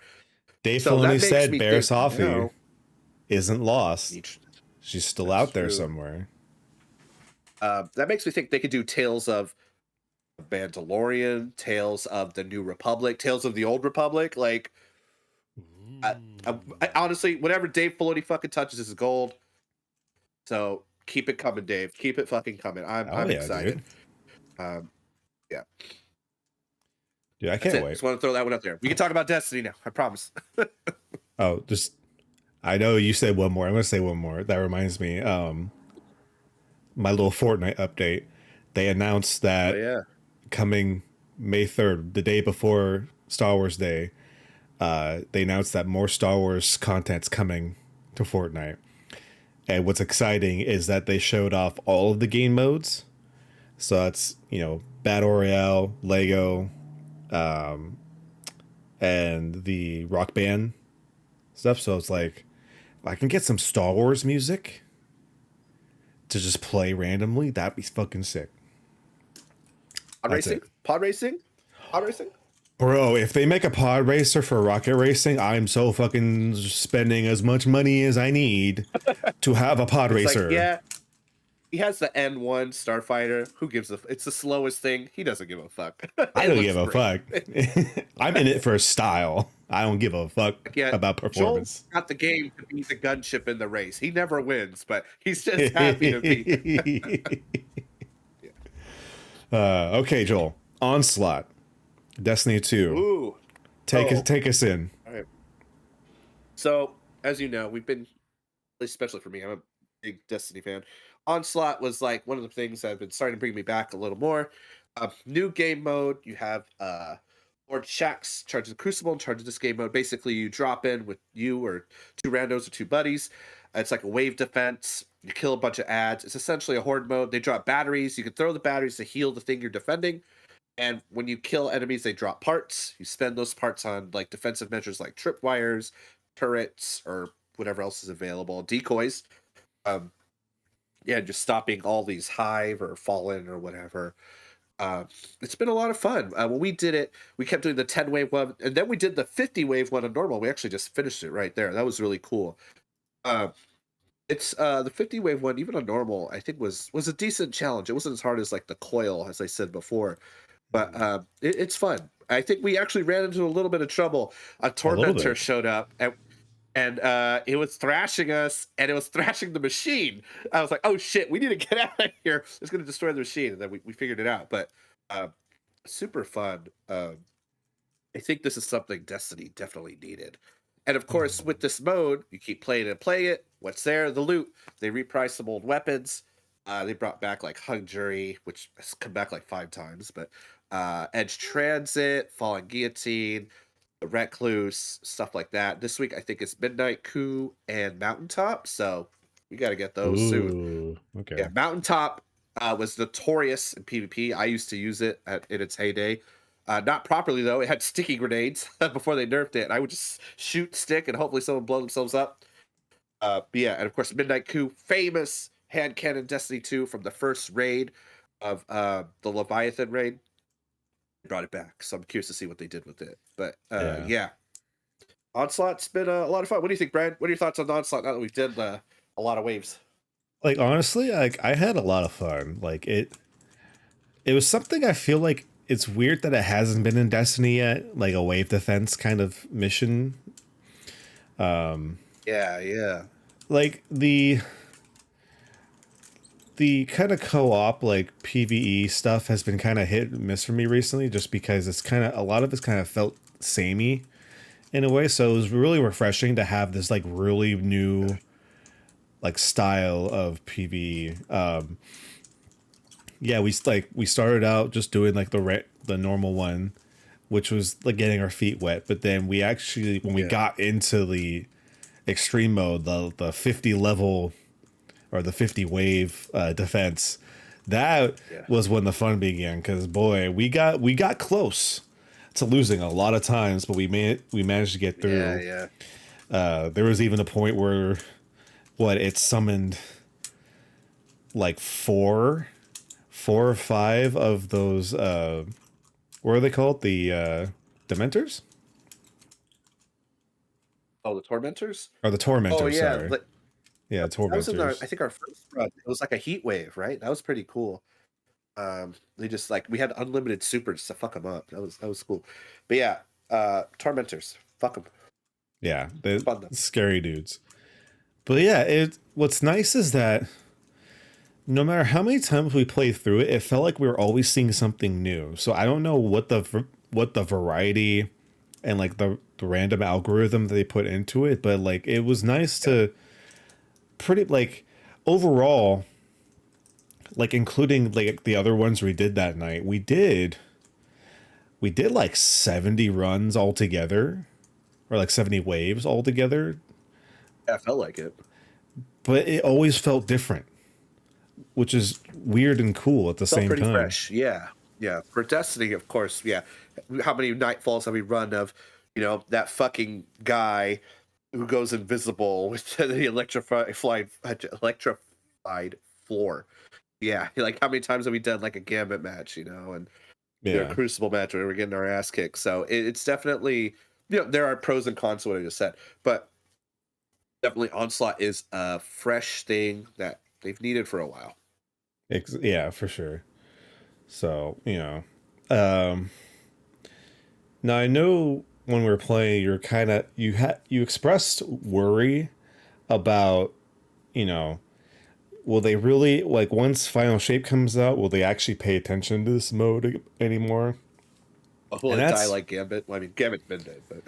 Dave Filoni said Barriss Offee isn't lost. She's still out there somewhere. That makes me think they could do Tales of Mandalorian, Tales of the New Republic, Tales of the Old Republic. Like, I honestly, whatever Dave Filoni fucking touches is gold. So keep it coming, Dave. Keep it fucking coming. I'm excited. Yeah. Dude, I can't wait. Just want to throw that one up there. We can talk about Destiny now. I promise. I know you said one more. I'm going to say one more. That reminds me. My little Fortnite update. They announced that coming May 3rd, the day before Star Wars Day, they announced that more Star Wars content's coming to Fortnite. And what's exciting is that they showed off all of the game modes. So that's, you know, Battle Royale, Lego, and the Rock Band stuff. So it's like, if I can get some Star Wars music to just play randomly, that'd be fucking sick. Pod racing. Bro, if they make a pod racer for rocket racing, I'm so fucking spending as much money as I need to have a pod racer. Like, yeah, he has the N1 Starfighter. Who gives a? It's the slowest thing. He doesn't give a fuck. I don't give a fuck. I'm in it for style. I don't give a fuck about performance. Joel got the game to be the gunship in the race. He never wins, but he's just happy to be. Okay, Joel. Onslaught. Destiny 2. Ooh. Take us in. All right. So, as you know, we've been, especially for me, I'm a big Destiny fan. Onslaught was like one of the things that have been starting to bring me back a little more. New game mode. You have Lord Shaxx charge the Crucible and charge this game mode. Basically, you drop in with you or two randos or two buddies. It's like a wave defense. You kill a bunch of ads. It's essentially a horde mode. They drop batteries. You can throw the batteries to heal the thing you're defending. And when you kill enemies, they drop parts. You spend those parts on like defensive measures like tripwires, turrets, or whatever else is available, decoys. Just stopping all these Hive or Fallen or whatever. It's been a lot of fun. When we did it, we kept doing the 10 wave one, and then we did the 50 wave one on normal. We actually just finished it right there. That was really cool. It's the 50 wave one, even on normal, I think was a decent challenge. It wasn't as hard as like the coil, as I said before. But it's fun. I think we actually ran into a little bit of trouble. A Tormentor showed up, and it was thrashing us, and it was thrashing the machine. I was like, oh shit, we need to get out of here. It's going to destroy the machine. And then we figured it out. But super fun. I think this is something Destiny definitely needed. And of course, with this mode, you keep playing it. What's there? The loot. They repriced some old weapons. They brought back like Hung Jury, which has come back like 5 times, but Edge Transit, Fallen Guillotine, the Recluse, stuff like that. This week, I think it's Midnight Coup and Mountaintop, so we got to get those soon. Okay. Yeah, Mountaintop was notorious in PvP. I used to use it in its heyday. Not properly, though. It had sticky grenades before they nerfed it. I would just shoot stick and hopefully someone blow themselves up. And of course, Midnight Coup, famous hand cannon Destiny 2 from the first raid of the Leviathan raid. They brought it back, so I'm curious to see what they did with it. But Onslaught's been a lot of fun. What do you think, Brian? What are your thoughts on Onslaught now that we've did a lot of waves? Like, honestly, I had a lot of fun. Like, it was something I feel like it's weird that it hasn't been in Destiny yet, like a wave defense kind of mission. Like the kind of co-op like PvE stuff has been kind of hit and miss for me recently, just because it's kind of a lot of it's kind of felt samey in a way. So it was really refreshing to have this like really new like style of PvE. We started out just doing like the normal one, which was like getting our feet wet. But then we actually, when we got into the extreme mode, the 50 level or the 50 wave defense, that was when the fun began. Because boy, we got close to losing a lot of times, but we managed to get through. There was even a point where it summoned like four or five of those what are they called, the Dementors? Oh, the Tormentors? Or the Tormentors, oh yeah, sorry. Yeah, Tormentors. That was I think our first run. It was like a heat wave, right? That was pretty cool. They just like, we had unlimited supers to fuck them up. That was cool. But yeah, Tormentors, fuck them. Yeah, they're scary dudes. But yeah, what's nice is that no matter how many times we played through it, it felt like we were always seeing something new. So I don't know what the variety and like the random algorithm that they put into it, but like it was nice to pretty like overall, like including like the other ones we did that night, we did like 70 runs altogether, or like 70 waves altogether. Yeah, it felt like it, but it always felt different, which is weird and cool at the same time. Pretty fresh. Yeah. For Destiny, of course. Yeah. How many Nightfalls have we run of, that fucking guy who goes invisible with the electrified floor? Yeah. Like, how many times have we done like a Gambit match, and Crucible match where we're getting our ass kicked. So it's definitely, there are pros and cons to what I just said, but definitely Onslaught is a fresh thing that they've needed for a while. Yeah, for sure. So, now I know when we were playing, you're kind of, you expressed worry about, will they really, like, once Final Shape comes out, will they actually pay attention to this mode anymore? Will it die like Gambit? Well, I mean, Gambit's been dead, but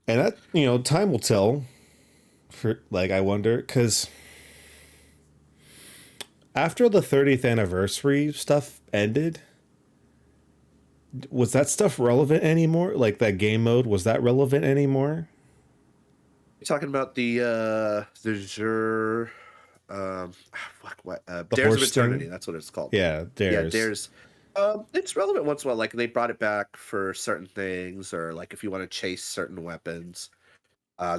and that, time will tell. For, like, I wonder, because after the 30th anniversary stuff ended, was that stuff relevant anymore? Like, that game mode, was that relevant anymore? You're talking about the Dares of Eternity. Thing? That's what it's called. Yeah, Dares. Yeah, Dares. It's relevant once in a while. Like, they brought it back for certain things, or like if you want to chase certain weapons,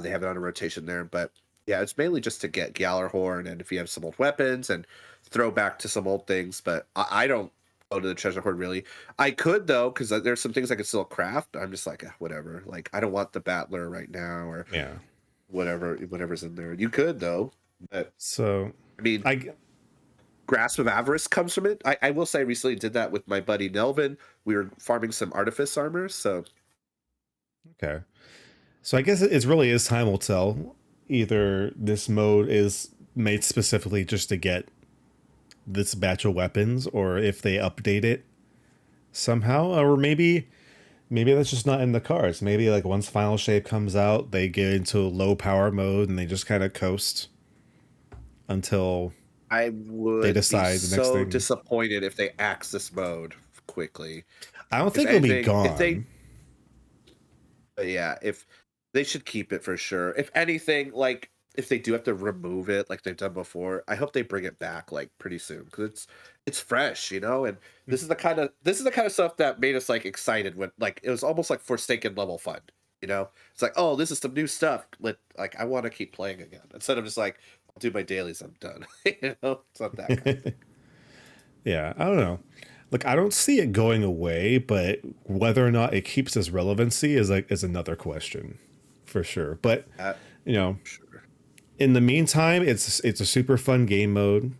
they have it on a rotation there. But yeah, it's mainly just to get Gjallarhorn, and if you have some old weapons, and throw back to some old things. But I don't go to the treasure hoard really. I could though, because there's some things I could still craft. But I'm just like, whatever. Like, I don't want the Battler right now, or whatever's in there. You could though. But so I mean, Grasp of Avarice comes from it. I will say I recently did that with my buddy Nelvin. We were farming some Artifice armor, so. Okay. So I guess it really is time will tell. Either this mode is made specifically just to get this batch of weapons, or if they update it somehow, or maybe that's just not in the cards. Maybe like once Final Shape comes out, they get into low power mode and they just kind of coast until I would they decide be the next thing. Disappointed if they axe this mode quickly. I don't think it'll be gone. If they should keep it for sure. If anything, like if they do have to remove it like they've done before, I hope they bring it back like pretty soon, because it's fresh, and this is the kind of stuff that made us like excited when like it was almost like Forsaken level fun. It's like, oh, this is some new stuff. I want to keep playing again instead of just like, I'll do my dailies, I'm done. It's not that good. Yeah, I don't know. Like, I don't see it going away, but whether or not it keeps its relevancy is another question, for sure. But sure. In the meantime, it's a super fun game mode.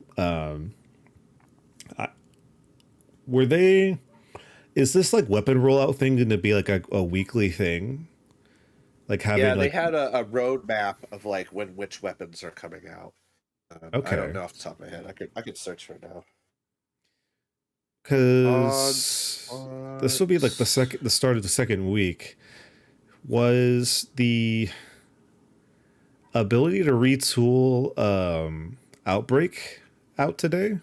Is this like weapon rollout thing going to be like a weekly thing? Like having they had a roadmap of like when which weapons are coming out. Okay. I don't know off the top of my head. I could search right now. Because this will be like the start of the second week. Was the ability to retool Outbreak out today?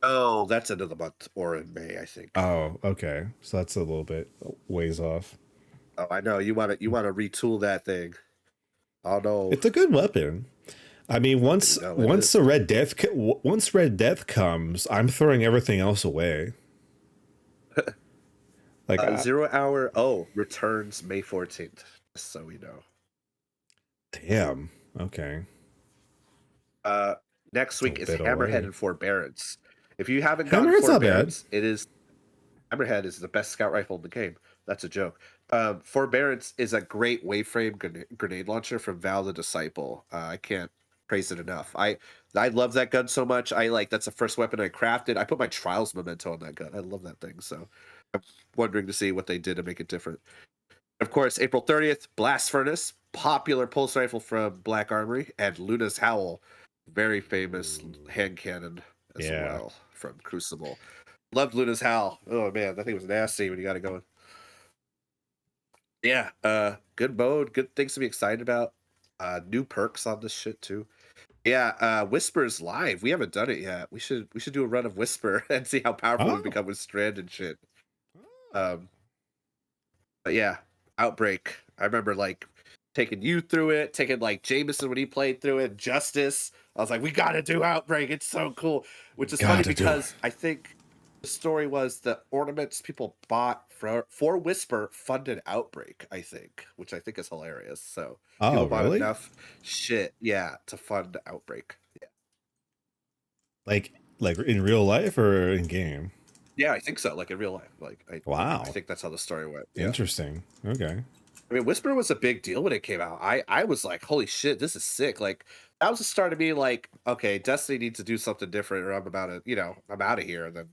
Oh, that's end of the month or in May, I think. Oh, okay. So that's a little bit ways off. Oh, I know. You want to retool that thing. Oh no. It's a good weapon. I mean, once Red Death comes, I'm throwing everything else away. Like 0 Hour returns May 14th, just so we know. Damn. Okay. Next week is Hammerhead and Forbearance. If you haven't gotten Forbearance, Hammerhead is the best scout rifle in the game. That's a joke. Forbearance is a great waveframe grenade launcher from Val the Disciple. I can't praise it enough. I love that gun so much. That's the first weapon I crafted. I put my Trials memento on that gun. I love that thing. So I'm wondering to see what they did to make it different. Of course, April 30th, Blast Furnace, popular pulse rifle from Black Armory, and Luna's Howl, very famous hand cannon as well from Crucible. Loved Luna's Howl. Oh man, that thing was nasty when you got it going. Yeah, good mode, good things to be excited about. New perks on this shit too. Yeah, Whisper's live. We haven't done it yet. We should do a run of Whisper and see how powerful we become with Strand and shit. But yeah, Outbreak. I remember like taking you through it, taking like Jameson when he played through it, Justice. I was like, we gotta do Outbreak. It's so cool. Which is funny because I think the story was the ornaments people bought for Whisper funded Outbreak, I think, which I think is hilarious. So people bought enough shit, to fund Outbreak. Yeah. Like in real life or in game? Yeah, I think so. Like in real life. Wow. I think that's how the story went. Yeah. Interesting. Okay. I mean, Whisper was a big deal when it came out. I was like, holy shit, this is sick. Like that was the start of me like, okay, Destiny needs to do something different, or I'm about to, I'm out of here. And then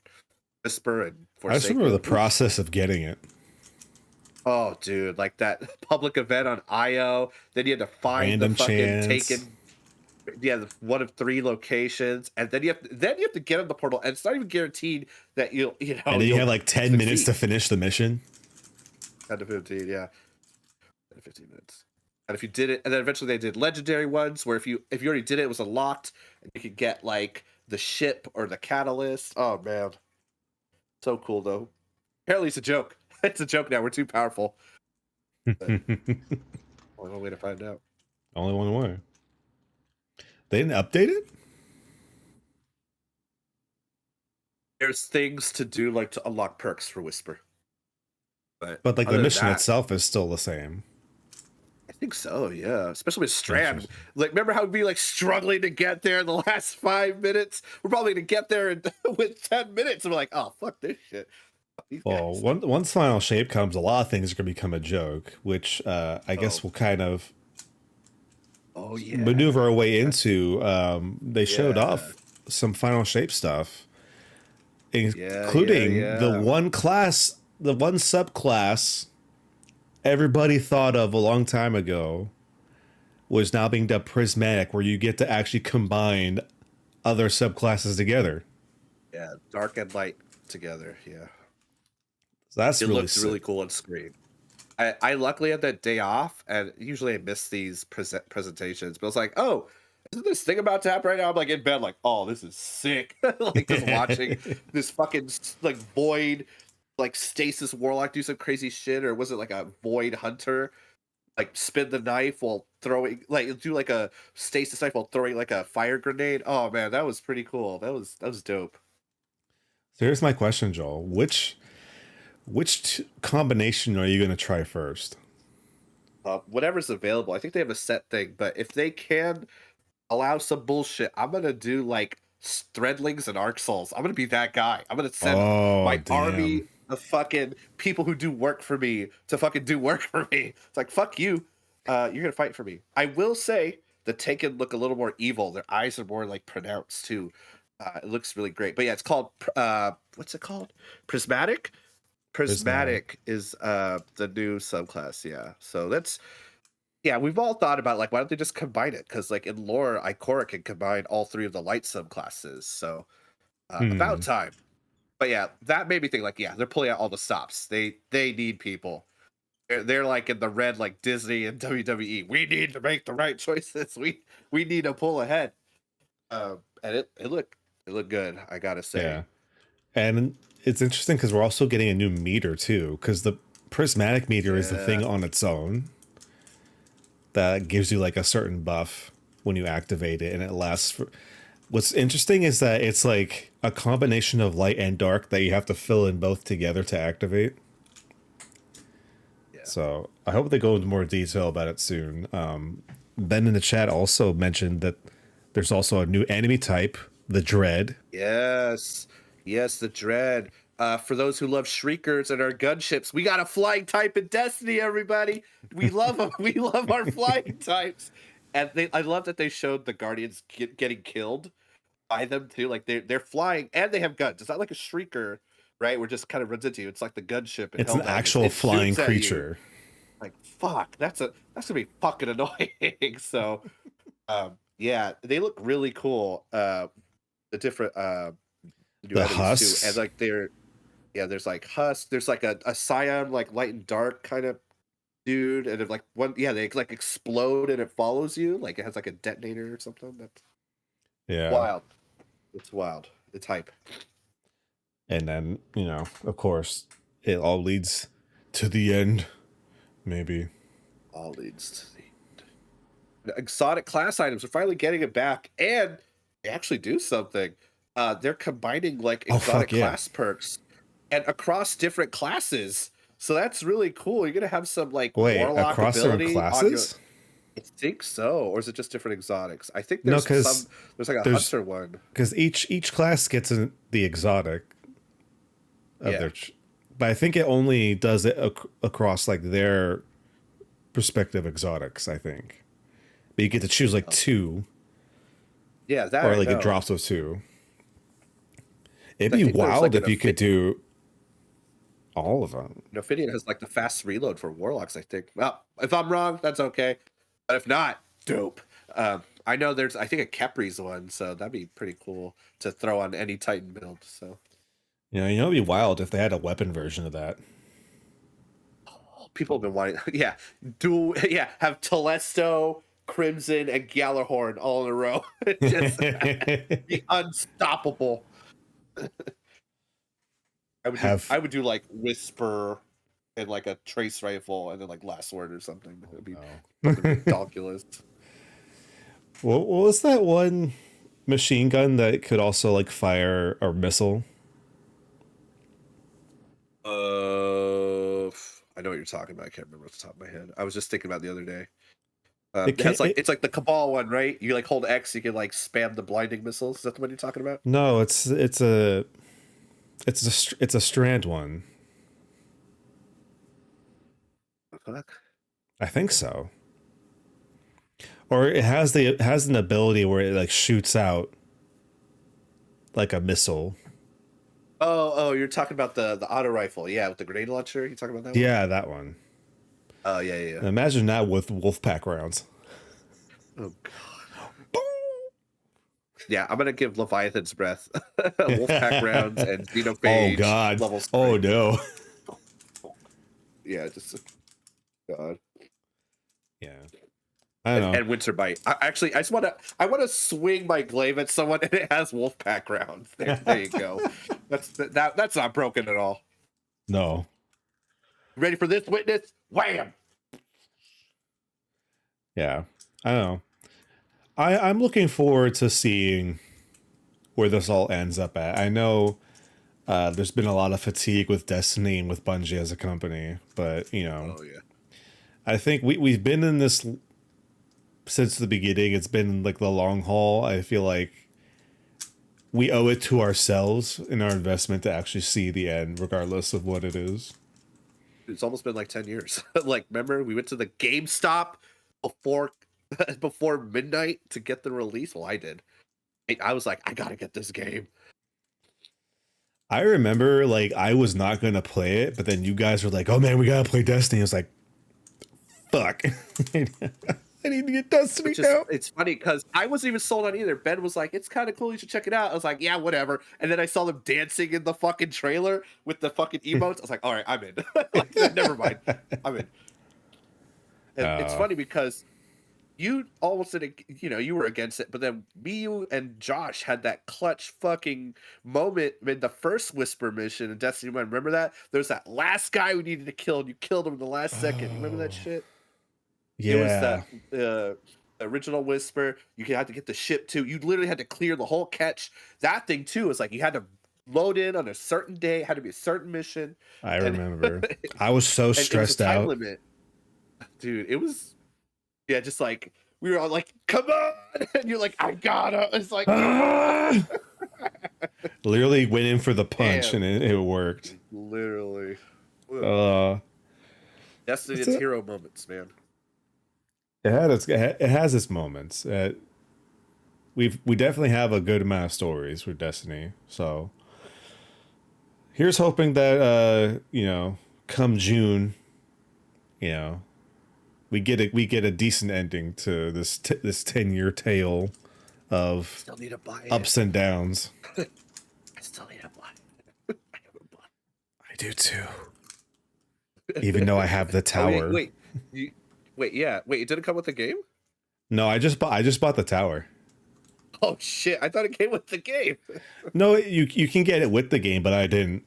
Whisper and I just remember the Forsaken. process of getting it. Oh, dude, like that public event on IO. Then you had to find Random the fucking chance. Taken. Yeah, one of 3 locations, and then you have to get in the portal, and it's not even guaranteed that And then you have like 10 minutes to finish the mission. 10 to 15, yeah. 10 to 15 minutes. And if you did it, and then eventually they did legendary ones where if you already did it, it was unlocked, and you could get like the ship or the catalyst. Oh man, so cool though. Apparently it's a joke. It's a joke now. We're too powerful. Only one way to find out. Only one way. They didn't update it? There's things to do like to unlock perks for Whisper. But like the mission itself is still the same. I think so, yeah. Especially with Strand. Like, remember how we'd be like struggling to get there in the last 5 minutes? We're probably gonna get there with 10 minutes. And we're like, oh fuck this shit. Well, once Final Shape comes, a lot of things are gonna become a joke, which I guess will kind of maneuver our way into. They showed off some Final Shape stuff, including the one class, the one subclass everybody thought of a long time ago was now being dubbed Prismatic, where you get to actually combine other subclasses together. Yeah, dark and light together. Yeah, so that's it looks really cool on screen. I luckily had that day off, and usually I miss these presentations. But I was like, oh, isn't this thing about to happen right now? I'm like in bed, like, oh, this is sick. Like just watching this fucking like void, like stasis warlock do some crazy shit, or was it like a void hunter, like spin the knife while throwing, like do like a stasis knife while throwing like a fire grenade? Oh man, that was pretty cool. That was dope. So here's my question, Joel. Which combination are you going to try first? Whatever's available. I think they have a set thing, but if they can allow some bullshit, I'm gonna do like threadlings and arc souls. I'm gonna be that guy. I'm gonna send my army of fucking people who do work for me to fucking do work for me. It's like, fuck you. You're gonna fight for me. I will say the Taken look a little more evil. Their eyes are more like pronounced too. It looks really great. But yeah, it's called what's it called? Prismatic. Prismatic is the new subclass. Yeah, so that's we've all thought about like, why don't they just combine it? Because like in lore, Ikora can combine all 3 of the light subclasses. So about time. But yeah, that made me think like, they're pulling out all the stops. They need people. They're like in the red, like Disney and WWE. We need to make the right choices. We need to pull ahead. And it looked good, I gotta say. Yeah. And it's interesting because we're also getting a new meter too, because the prismatic meter is the thing on its own that gives you like a certain buff when you activate it, and it lasts for. What's interesting is that it's like a combination of light and dark that you have to fill in both together to activate. So I hope they go into more detail about it soon. Ben in the chat also mentioned that there's also a new enemy type, the Dread. Yes, the Dread. For those who love Shriekers and our gunships, we got a flying type in Destiny, everybody. We love them. We love our flying types. And I love that they showed the Guardians getting killed by them too. Like they're flying and they have guns. It's not like a Shrieker, right? Where it just kind of runs into you. It's like the gunship. It's an actual flying creature. Like fuck, that's gonna be fucking annoying. So, they look really cool. The different the husks too. And like there's like husk. There's like a Scion, like light and dark kind of dude, and if like they like explode and it follows you, like it has like a detonator or something. That's wild. It's wild. It's hype. And then of course, it all leads to the end. Maybe all leads to the end. Exotic class items are finally getting it back, and they actually do something. They're combining like exotic class perks and across different classes. So that's really cool. You're gonna have some like warlock across ability different classes. I think so, or is it just different exotics? I think there's there's like a hunter one because each class gets the exotic. of their, but I think it only does it across like their prospective exotics. I think, but you get to choose like 2. Yeah, that or like it drops with 2. It'd be wild like if you could do all of them. Ophidian has like the fast reload for warlocks, I think. Well, if I'm wrong, that's okay. But if not, dope. I know there's, I think, a Kepri's one, so that'd be pretty cool to throw on any Titan build. So, it'd be wild if they had a weapon version of that. People have been wanting, have Telesto, Crimson, and Gjallarhorn all in a row. Just be unstoppable. I would do like Whisper and like a Trace Rifle and then like Last Word or something. It would be ridiculous. What was that one machine gun that could also like fire a missile? I know what you're talking about. I can't remember off the top of my head. I was just thinking about it the other day. It's like the Cabal one, right? You like hold X, you can like spam the blinding missiles. Is that the one you're talking about? No, it's a strand one. Fuck. I think so. Or it has an ability where it like shoots out like a missile. Oh, you're talking about the auto rifle, with the grenade launcher. You talking about that one? Yeah, that one. Oh yeah. Imagine that with Wolfpack rounds. Oh god. Yeah, I'm gonna give Leviathan's Breath Wolfpack rounds and Xenophage. Oh god. Levels 3. Oh no. Yeah, just god. Yeah. I don't know. And Winter Bite. I just want to swing my glaive at someone and it has Wolfpack rounds. There you go. That's not broken at all. No. Ready for this, witness? Wham! Yeah. I don't know. I'm looking forward to seeing where this all ends up at. I know there's been a lot of fatigue with Destiny and with Bungie as a company, but I think we've been in this since the beginning. It's been like the long haul. I feel like we owe it to ourselves in our investment to actually see the end, regardless of what it is. It's almost been like 10 years. Like, remember, we went to the GameStop before midnight to get the release. Well, I did. I was like, I gotta get this game. I remember, like, I was not gonna play it, but then you guys were like, "Oh man, we gotta play Destiny." I was like, "Fuck." I need to get Destiny now. It's funny because I wasn't even sold on either. Ben was like, "It's kind of cool. You should check it out." I was like, "Yeah, whatever." And then I saw them dancing in the fucking trailer with the fucking emotes. I was like, "All right, I'm in." Like, never mind, I'm in. And it's funny because you almost you were against it, but then you and Josh had that clutch fucking moment in the first Whisper mission in Destiny 1. Remember that? There's that last guy we needed to kill, and you killed him in the last second. You remember that shit? Yeah. It was the original Whisper. You had to get the ship too. You literally had to clear the whole catch. That thing too is like you had to load in on a certain day. It had to be a certain mission. I remember. I was so stressed out. Time limit. Dude, it was just like we were all like, "Come on!" And you're like, "I gotta." It's like literally went in for the punch. Damn. And it worked. Literally. Destiny's hero moments, man. It has its moments. We definitely have a good amount of stories for Destiny. So here's hoping that come June, we get a decent ending to this 10-year tale of still need to buy ups and downs. I still need to buy it. I haven't bought it. I do too. Even though I have the tower. Wait, it didn't come with the game? No, I just bought the tower. Oh shit! I thought it came with the game. No, you can get it with the game, but I didn't.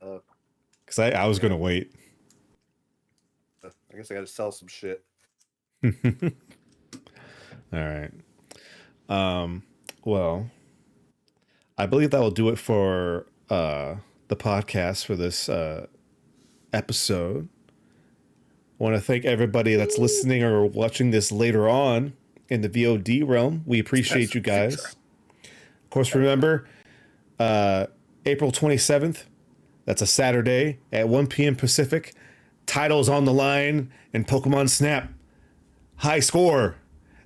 Because I was gonna wait. I guess I gotta sell some shit. All right. Well, I believe that will do it for the podcast for this episode. I want to thank everybody that's listening or watching this later on in the VOD realm. We appreciate you guys. Of course, remember, April 27th, That's a Saturday at 1 p.m. Pacific. Titles on the line in Pokemon Snap. High score.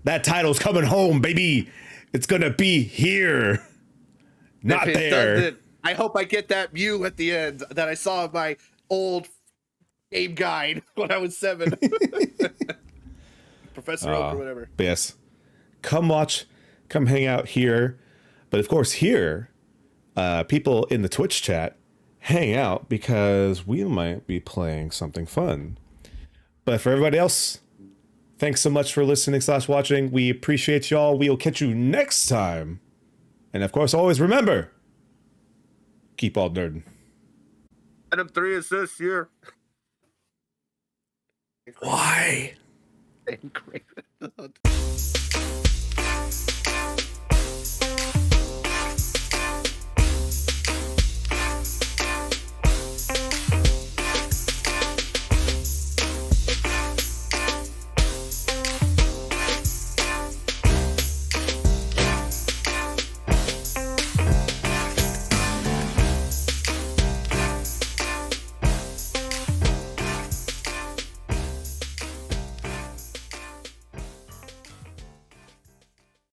That title's coming home, baby. It's going to be here. Not there. I hope I get that Mew at the end that I saw in my old game guide when I was 7. Professor Oak or whatever. Yes. Come watch. Come hang out here. But of course here, people in the Twitch chat hang out because we might be playing something fun. But for everybody else, thanks so much for listening / watching. We appreciate y'all. We'll catch you next time. And of course, always remember, keep all nerding. Adam 3 assists here. Why? Great.